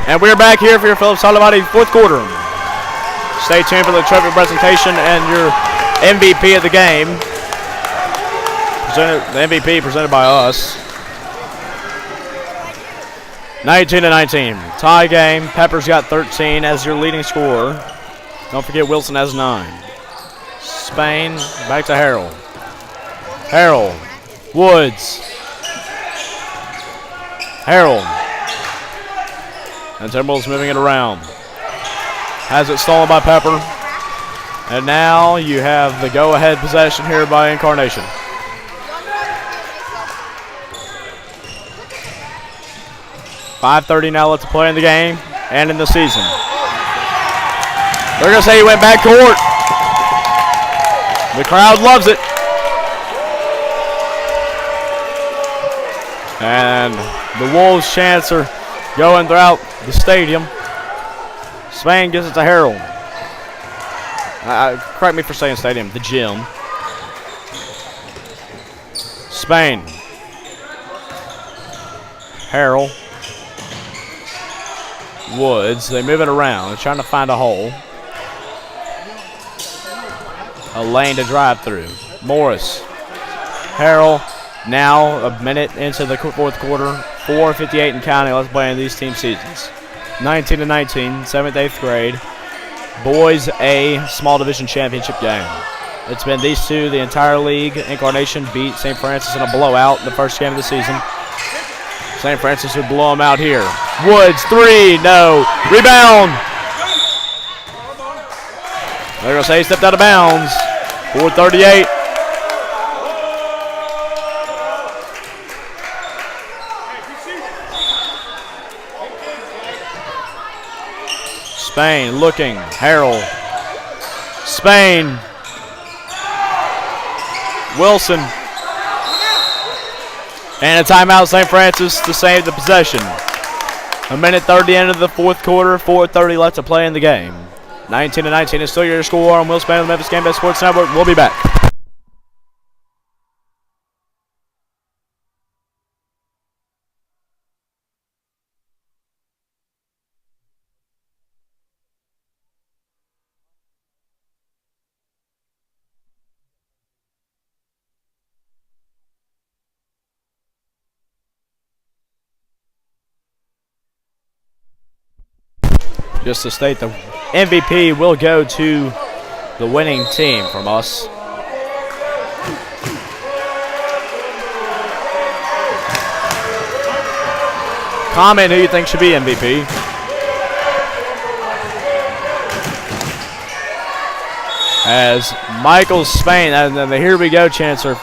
And we're back here for your Phillips Autobody fourth quarter. State champion of the trophy presentation and your MVP of the game. The MVP presented by us. 19-19. Tie game. Pepper's got 13 as your leading scorer. Don't forget Wilson has 9. Spain back to Harrell. Harrell. Woods. Harrell. And Timberwolves moving it around. Has it stolen by Pepper. And now you have the go-ahead possession here by Incarnation. .530 now left to play in the game and in the season. They're going to say he went back court. The crowd loves it. And the Wolves' chants are going throughout the stadium. Spain gives it to Harrell. Correct me for saying stadium, the gym. Spain. Harrell. Woods. They move it around. They're trying to find a hole. A lane to drive through. Morris. Harrell. Now a minute into the fourth quarter. 4:58 and counting. Let's play in these team seasons. 19-19, 7th, 8th grade. Boys A Small Division Championship game. It's been these two the entire league. Incarnation beat St. Francis in a blowout in the first game of the season. St. Francis would blow them out here. Woods, 3, no. Rebound. They're going to say he stepped out of bounds. 4:38. Spain looking. Harrell. Spain. Wilson. And a timeout, St. Francis, to save the possession. A minute 30 into the fourth quarter. 4:30 left to play in the game. 19-19 is still your score on Will Spain of the Memphis Game Day Sports Network. We'll be back. Just to state, the MVP will go to the winning team from us. Comment who you think should be MVP. As Michael Spain, and then the here we go chants are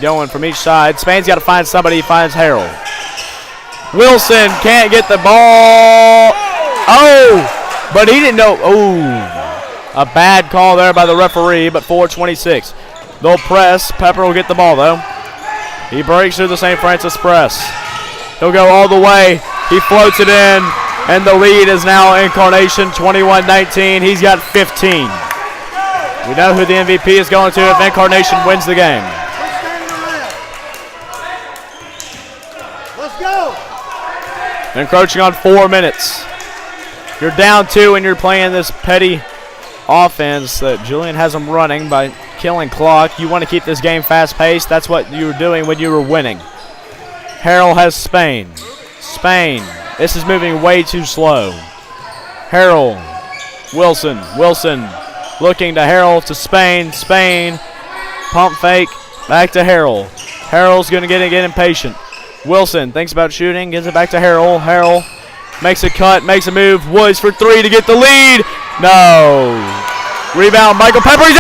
going from each side. Spain's got to find somebody. He finds Harrell. Wilson can't get the ball. Oh! But he didn't know. Oh, a bad call there by the referee, but 4:26. They'll press. Pepper will get the ball, though. He breaks through the St. Francis press. He'll go all the way. He floats it in, and the lead is now Incarnation 21-19. He's got 15. We know who the MVP is going to if Incarnation wins the game. Let's go. Encroaching on 4 minutes. You're down 2 and you're playing this petty offense that Julian has them running by killing clock. You want to keep this game fast-paced. That's what you were doing when you were winning. Harrell has Spain. Spain. This is moving way too slow. Harrell. Wilson. Wilson looking to Harrell to Spain. Spain. Pump fake. Back to Harrell. Harrell's going to get impatient. Wilson thinks about shooting. Gives it back to Harrell. Harrell makes a cut. Makes a move. Woods for 3 to get the lead. No. Rebound. Michael Pepper.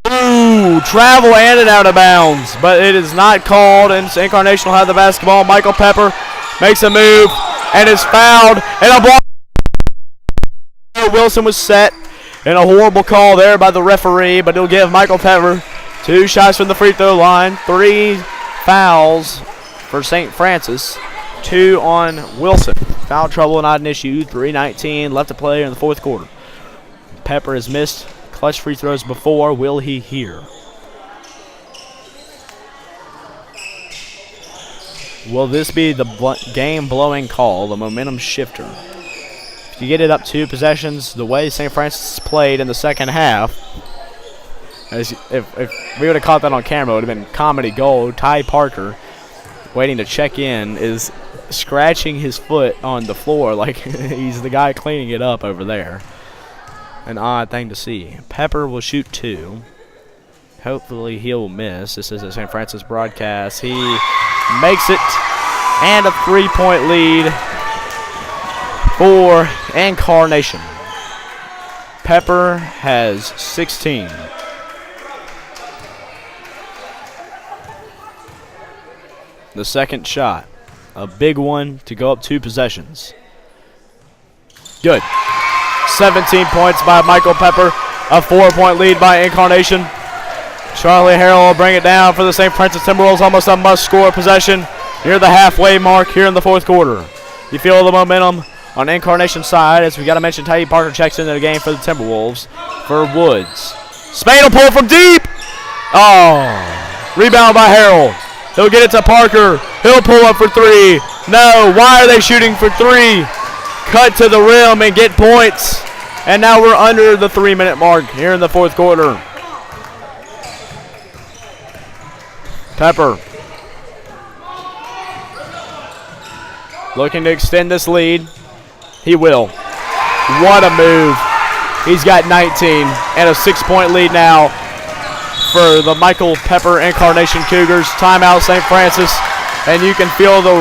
Ooh, travel and it out of bounds. But it is not called, and Incarnation will have the basketball. Michael Pepper makes a move and is fouled. And a block. Wilson was set. And a horrible call there by the referee, but he'll give Michael Pepper 2 shots from the free throw line. 3 fouls for St. Francis. 2 on Wilson. Foul trouble not an issue. 3:19 left to play in the 4th quarter. Pepper has missed clutch free throws before. Will he here? Will this be the game-blowing call, the momentum shifter? If you get it up 2 possessions, the way St. Francis played in the second half, if we would have caught that on camera, it would have been comedy gold. Ty Parker, waiting to check in, is scratching his foot on the floor like he's the guy cleaning it up over there. An odd thing to see. Pepper will shoot 2. Hopefully he'll miss. This is a St. Francis broadcast. He makes it, and a 3-point lead for Incarnation. Pepper has 16. The second shot, a big one to go up 2 possessions. Good. 17 points by Michael Pepper. A 4-point lead by Incarnation. Charlie Harrell will bring it down for the St. Francis Timberwolves. Almost a must-score possession near the halfway mark here in the 4th quarter. You feel the momentum on Incarnation's side, as we got to mention Ty Parker checks into the game for the Timberwolves for Woods. Spain will pull from deep. Oh, rebound by Harrell. He'll get it to Parker. He'll pull up for 3. No, why are they shooting for 3? Cut to the rim and get points. And now we're under the 3-minute mark here in the 4th quarter. Pepper looking to extend this lead. He will. What a move. He's got 19 and a 6-point lead now for the Michael Pepper Incarnation Cougars. Timeout St. Francis, and you can feel the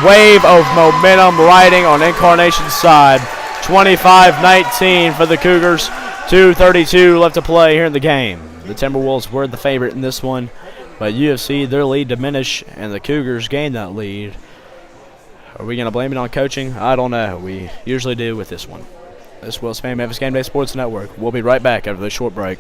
wave of momentum riding on Incarnation's side. 25-19 for the Cougars. 2:32 left to play here in the game. The Timberwolves were the favorite in this one, but you have seen their lead diminish, and the Cougars gain that lead. Are we going to blame it on coaching? I don't know. We usually do with this one. This is Will Spain, Memphis Game Day Sports Network. We'll be right back after this short break.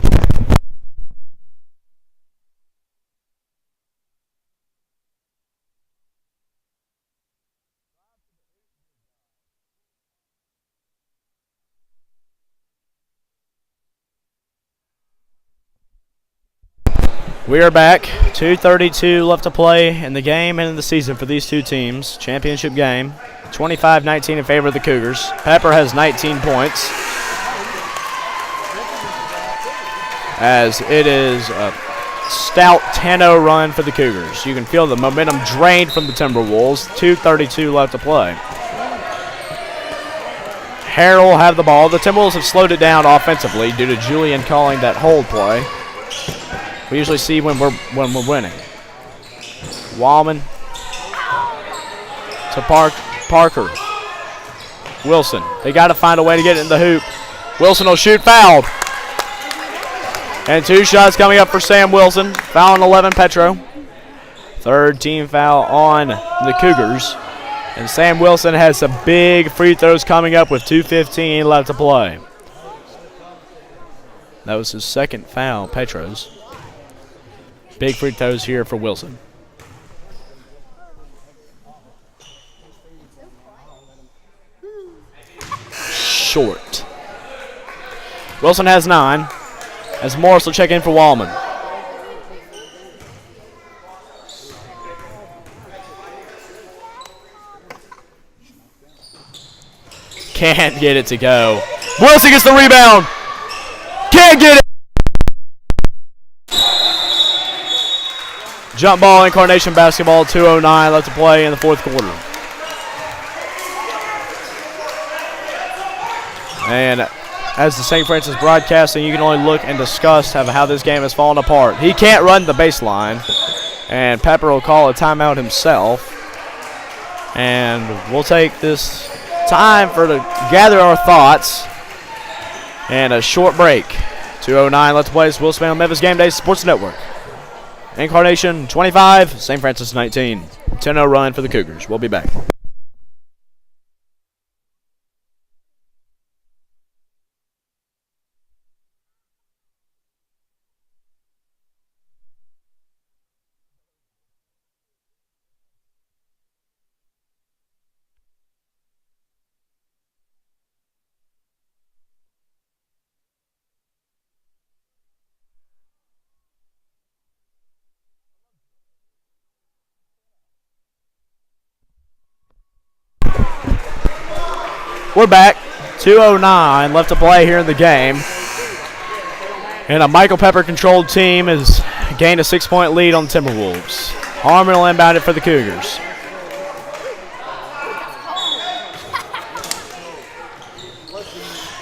We are back. 2:32 left to play in the game and in the season for these two teams. Championship game. 25-19 in favor of the Cougars. Pepper has 19 points, as it is a stout 10-0 run for the Cougars. You can feel the momentum drained from the Timberwolves. 2:32 left to play. Harrell have the ball. The Timberwolves have slowed it down offensively due to Julian calling that hold play. We usually see when we're winning. Wallman to Parker. Wilson. They got to find a way to get it in the hoop. Wilson will shoot, fouled. And 2 shots coming up for Sam Wilson. Foul on 11, Petro. 3rd team foul on the Cougars. And Sam Wilson has some big free throws coming up with 2:15 left to play. That was his 2nd foul, Petro's. Big free throws here for Wilson. Short. Wilson has 9. As Morris will check in for Wallman. Can't get it to go. Wilson gets the rebound. Can't get it. Jump ball, Incarnation basketball, 2:09 left to play in the fourth quarter. And as the St. Francis broadcasting, you can only look and discuss how this game has fallen apart. He can't run the baseline, and Pepper will call a timeout himself. And we'll take this time to gather our thoughts and a short break. 2:09 left to play. Will Spain on Memphis Game Day Sports Network. Incarnation 25, St. Francis 19. 10-0 run for the Cougars. We'll be back. We're back. 2:09 left to play here in the game. And a Michael Pepper-controlled team has gained a 6-point lead on the Timberwolves. Harmon will inbound it for the Cougars.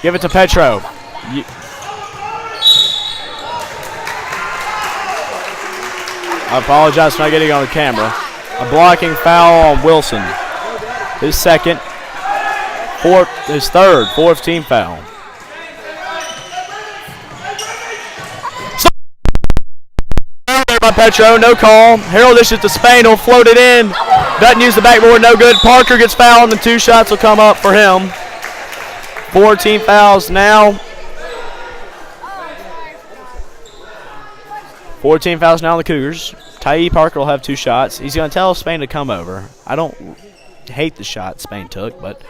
Give it to Petro. I apologize for not getting on the camera. A blocking foul on Wilson. His second. His third, fourth team foul. By Petro, no call. Harold dishes to Spain, he'll float it in. Doesn't use the backboard, no good. Parker gets fouled, and 2 shots will come up for him. 4 team fouls now. 4 team fouls now on the Cougars. Tyee Parker will have 2 shots. He's going to tell Spain to come over. I don't hate the shot Spain took, but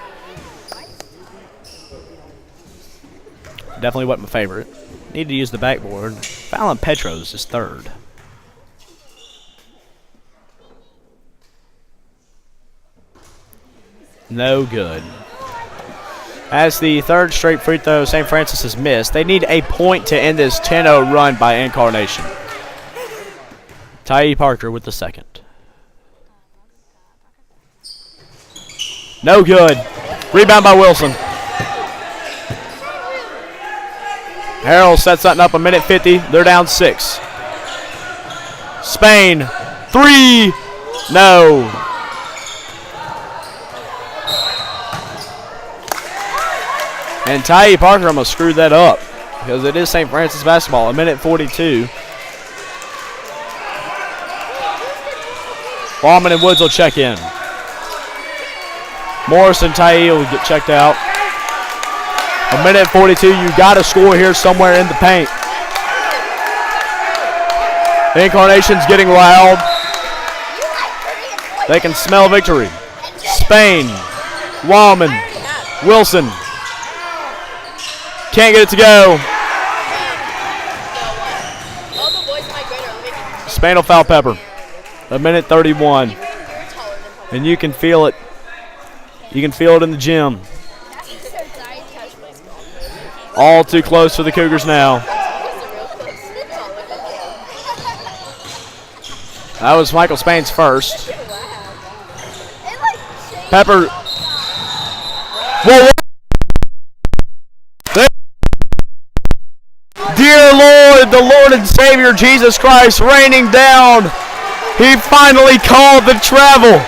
definitely wasn't my favorite. Need to use the backboard. Foul on Petro's is third. No good. As the third straight free throw St. Francis has missed, they need a point to end this 10-0 run by Incarnation. Tyee Parker with the second. No good. Rebound by Wilson. Harold sets something up, 1:50. They're down 6. Spain, 3. No. And Tyee Parker almost screwed that up because it is St. Francis basketball. 1:42. Ballman and Woods will check in. Morris and Tyee will get checked out. 1:42. You got to score here somewhere in the paint. The Incarnation's getting loud. They can smell victory. Spain, Wallman, Wilson. Can't get it to go. Spain will foul Pepper. 1:31. And you can feel it. You can feel it in the gym. All too close for the Cougars now. That was Michael Spain's first. Pepper. Whoa. Dear Lord, the Lord and Savior Jesus Christ raining down. He finally called the travel.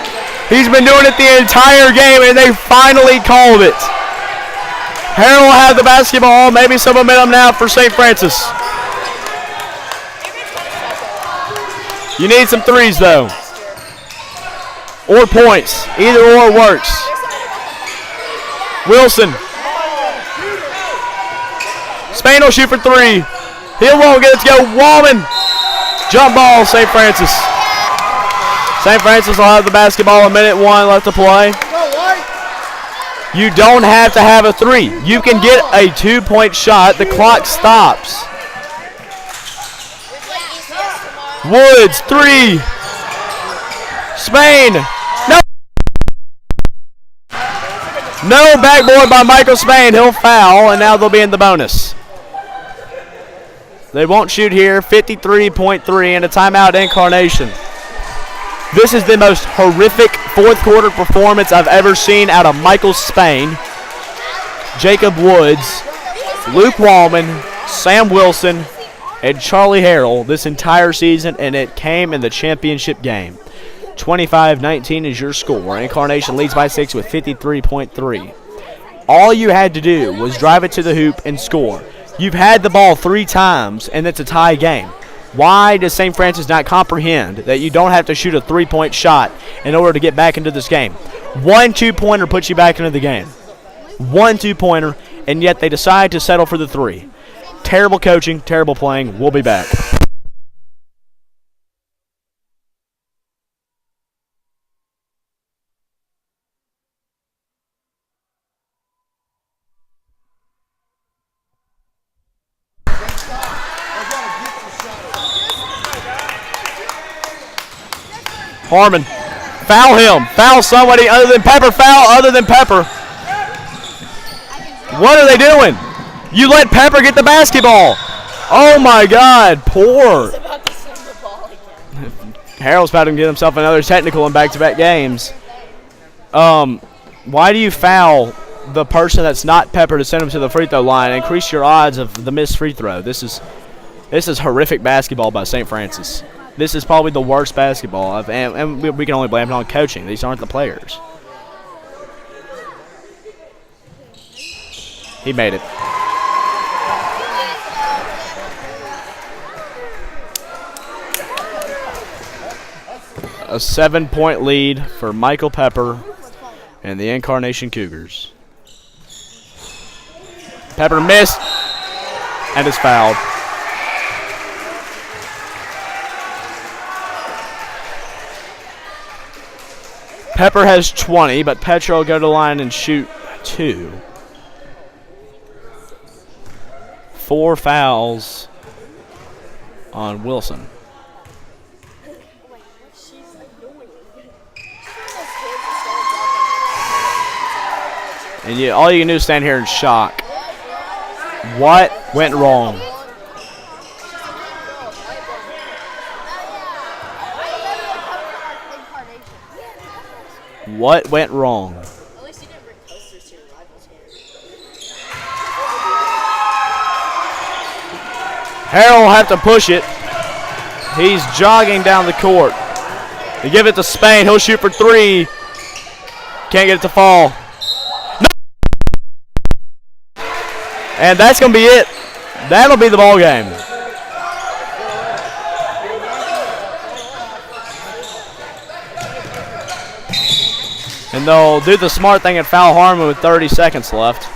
He's been doing it the entire game, and they finally called it. Harold will have the basketball. Maybe some momentum now for St. Francis. You need some threes, though. Or points. Either or works. Wilson. Spain will shoot for 3. He won't get it to go. Wallman. Jump ball, St. Francis. St. Francis will have the basketball, a minute 1 left to play. You don't have to have a 3. You can get a 2-point shot. The clock stops. Woods, 3. Spain. No. No backboard by Michael Spain. He'll foul, and now they'll be in the bonus. They won't shoot here. 53.3 and a timeout, Incarnation. This is the most horrific fourth quarter performance I've ever seen out of Michael Spain, Jacob Woods, Luke Wallman, Sam Wilson, and Charlie Harrell this entire season, and it came in the championship game. 25-19 is your score. Incarnation leads by 6 with 53.3. All you had to do was drive it to the hoop and score. You've had the ball 3 times, and it's a tie game. Why does St. Francis not comprehend that you don't have to shoot a 3-point shot in order to get back into this game? 1 2-pointer puts you back into the game. 1 2-pointer, and yet they decide to settle for the 3. Terrible coaching, terrible playing. We'll be back. Harmon, foul him. Foul somebody other than Pepper. Foul other than Pepper. What are they doing? You let Pepper get the basketball. Oh, my God. Poor. Harold's about to get himself another technical in back-to-back games. Why do you foul the person that's not Pepper to send him to the free throw line and increase your odds of the missed free throw? This is horrific basketball by St. Francis. This is probably the worst basketball, and we can only blame it on coaching. These aren't the players. He made it. A 7-point lead for Michael Pepper and the Incarnation Cougars. Pepper missed and is fouled. Pepper has 20, but Petro will go to the line and shoot 2. 4 fouls on Wilson. And all you can do is stand here in shock. What went wrong? What went wrong? At least you didn't bring posters to your rivals here. Harrell will have to push it. He's jogging down the court. They give it to Spain. He'll shoot for 3. Can't get it to fall. No! And that's going to be it. That'll be the ball game. And they'll do the smart thing and foul Harmon with 30 seconds left.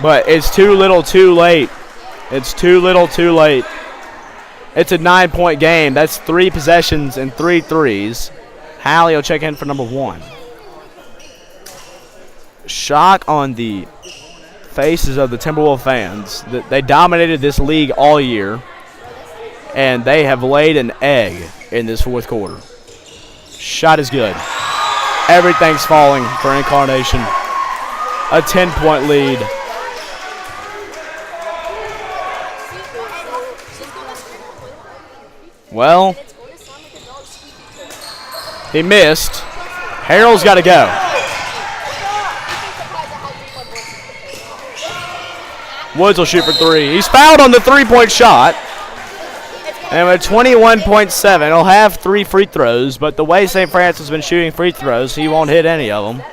But it's too little too late. It's too little too late. It's a 9-point game. That's 3 possessions and 3 threes. Hallie will check in for number 1. Shock on the faces of the Timberwolves fans. They dominated this league all year, and they have laid an egg in this fourth quarter. Shot is good. Everything's falling for Incarnation. A 10-point lead. Well, he missed. Harrell's got to go. Woods will shoot for 3. He's fouled on the 3-point shot. And with 21.7, he'll have 3 free throws, but the way St. Francis has been shooting free throws, he won't hit any of them.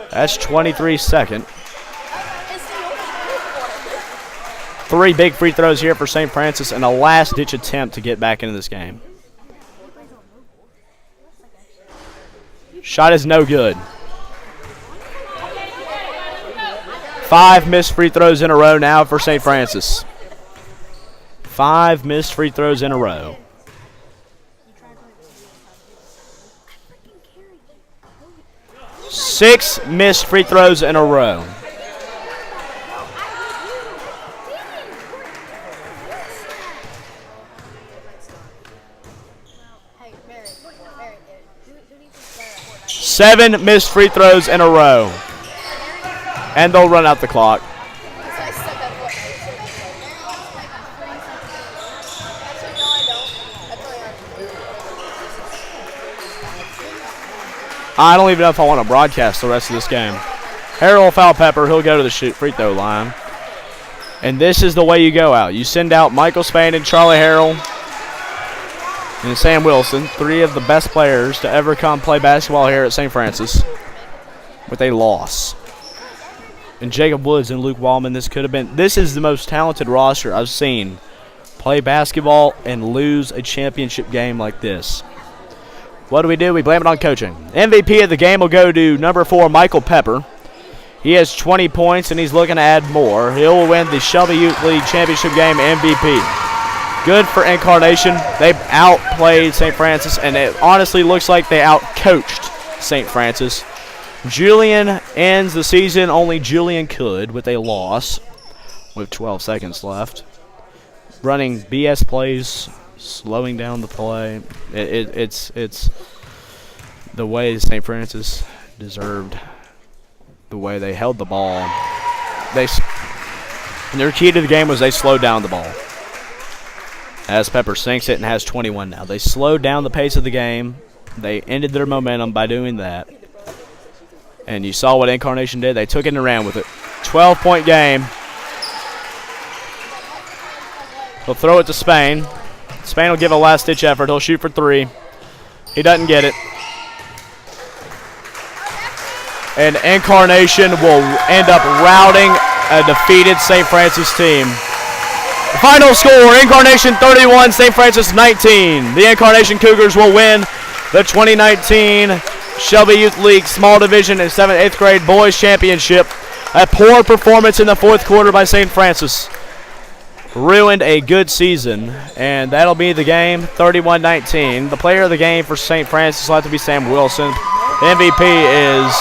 That's 23 second. 3 big free throws here for St. Francis and a last-ditch attempt to get back into this game. Shot is no good. 5 missed free throws in a row now for St. Francis. 5 missed free throws in a row. 6 missed free throws in a row. Seven missed free throws in a row. And they'll run out the clock. I don't even know if I want to broadcast the rest of this game. Harold foul Pepper. He'll go to the free throw line. And this is the way you go out. You send out Michael Spain and Charlie Harrell and Sam Wilson, 3 of the best players to ever come play basketball here at St. Francis, with a loss. And Jacob Woods and Luke Wallman, this is the most talented roster I've seen play basketball and lose a championship game like this. What do? We blame it on coaching. MVP of the game will go to number 4, Michael Pepper. He has 20 points, and he's looking to add more. He'll win the Shelby Youth League Championship Game MVP. Good for Incarnation. They've outplayed St. Francis, and it honestly looks like they outcoached St. Francis. Julian ends the season, only Julian could, with a loss with 12 seconds left. Running BS plays, slowing down the play. It's the way St. Francis deserved, the way they held the ball. Their key to the game was they slowed down the ball. As Pepper sinks it and has 21 now. They slowed down the pace of the game. They ended their momentum by doing that. And you saw what Incarnation did. They took it and ran with it. 12-point game. He'll throw it to Spain. Spain will give a last-ditch effort. He'll shoot for 3. He doesn't get it. And Incarnation will end up routing a defeated St. Francis team. The final score, Incarnation 31, St. Francis 19. The Incarnation Cougars will win the 2019 Shelby Youth League Small Division and 7th, 8th grade Boys Championship. A poor performance in the 4th quarter by St. Francis ruined a good season, and that'll be the game, 31-19. The player of the game for St. Francis will have to be Sam Wilson. The MVP is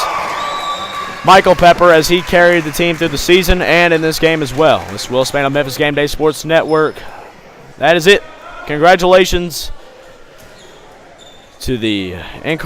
Michael Pepper, as he carried the team through the season and in this game as well. This is Will Spain on Memphis Game Day Sports Network. That is it. Congratulations to the Incarnation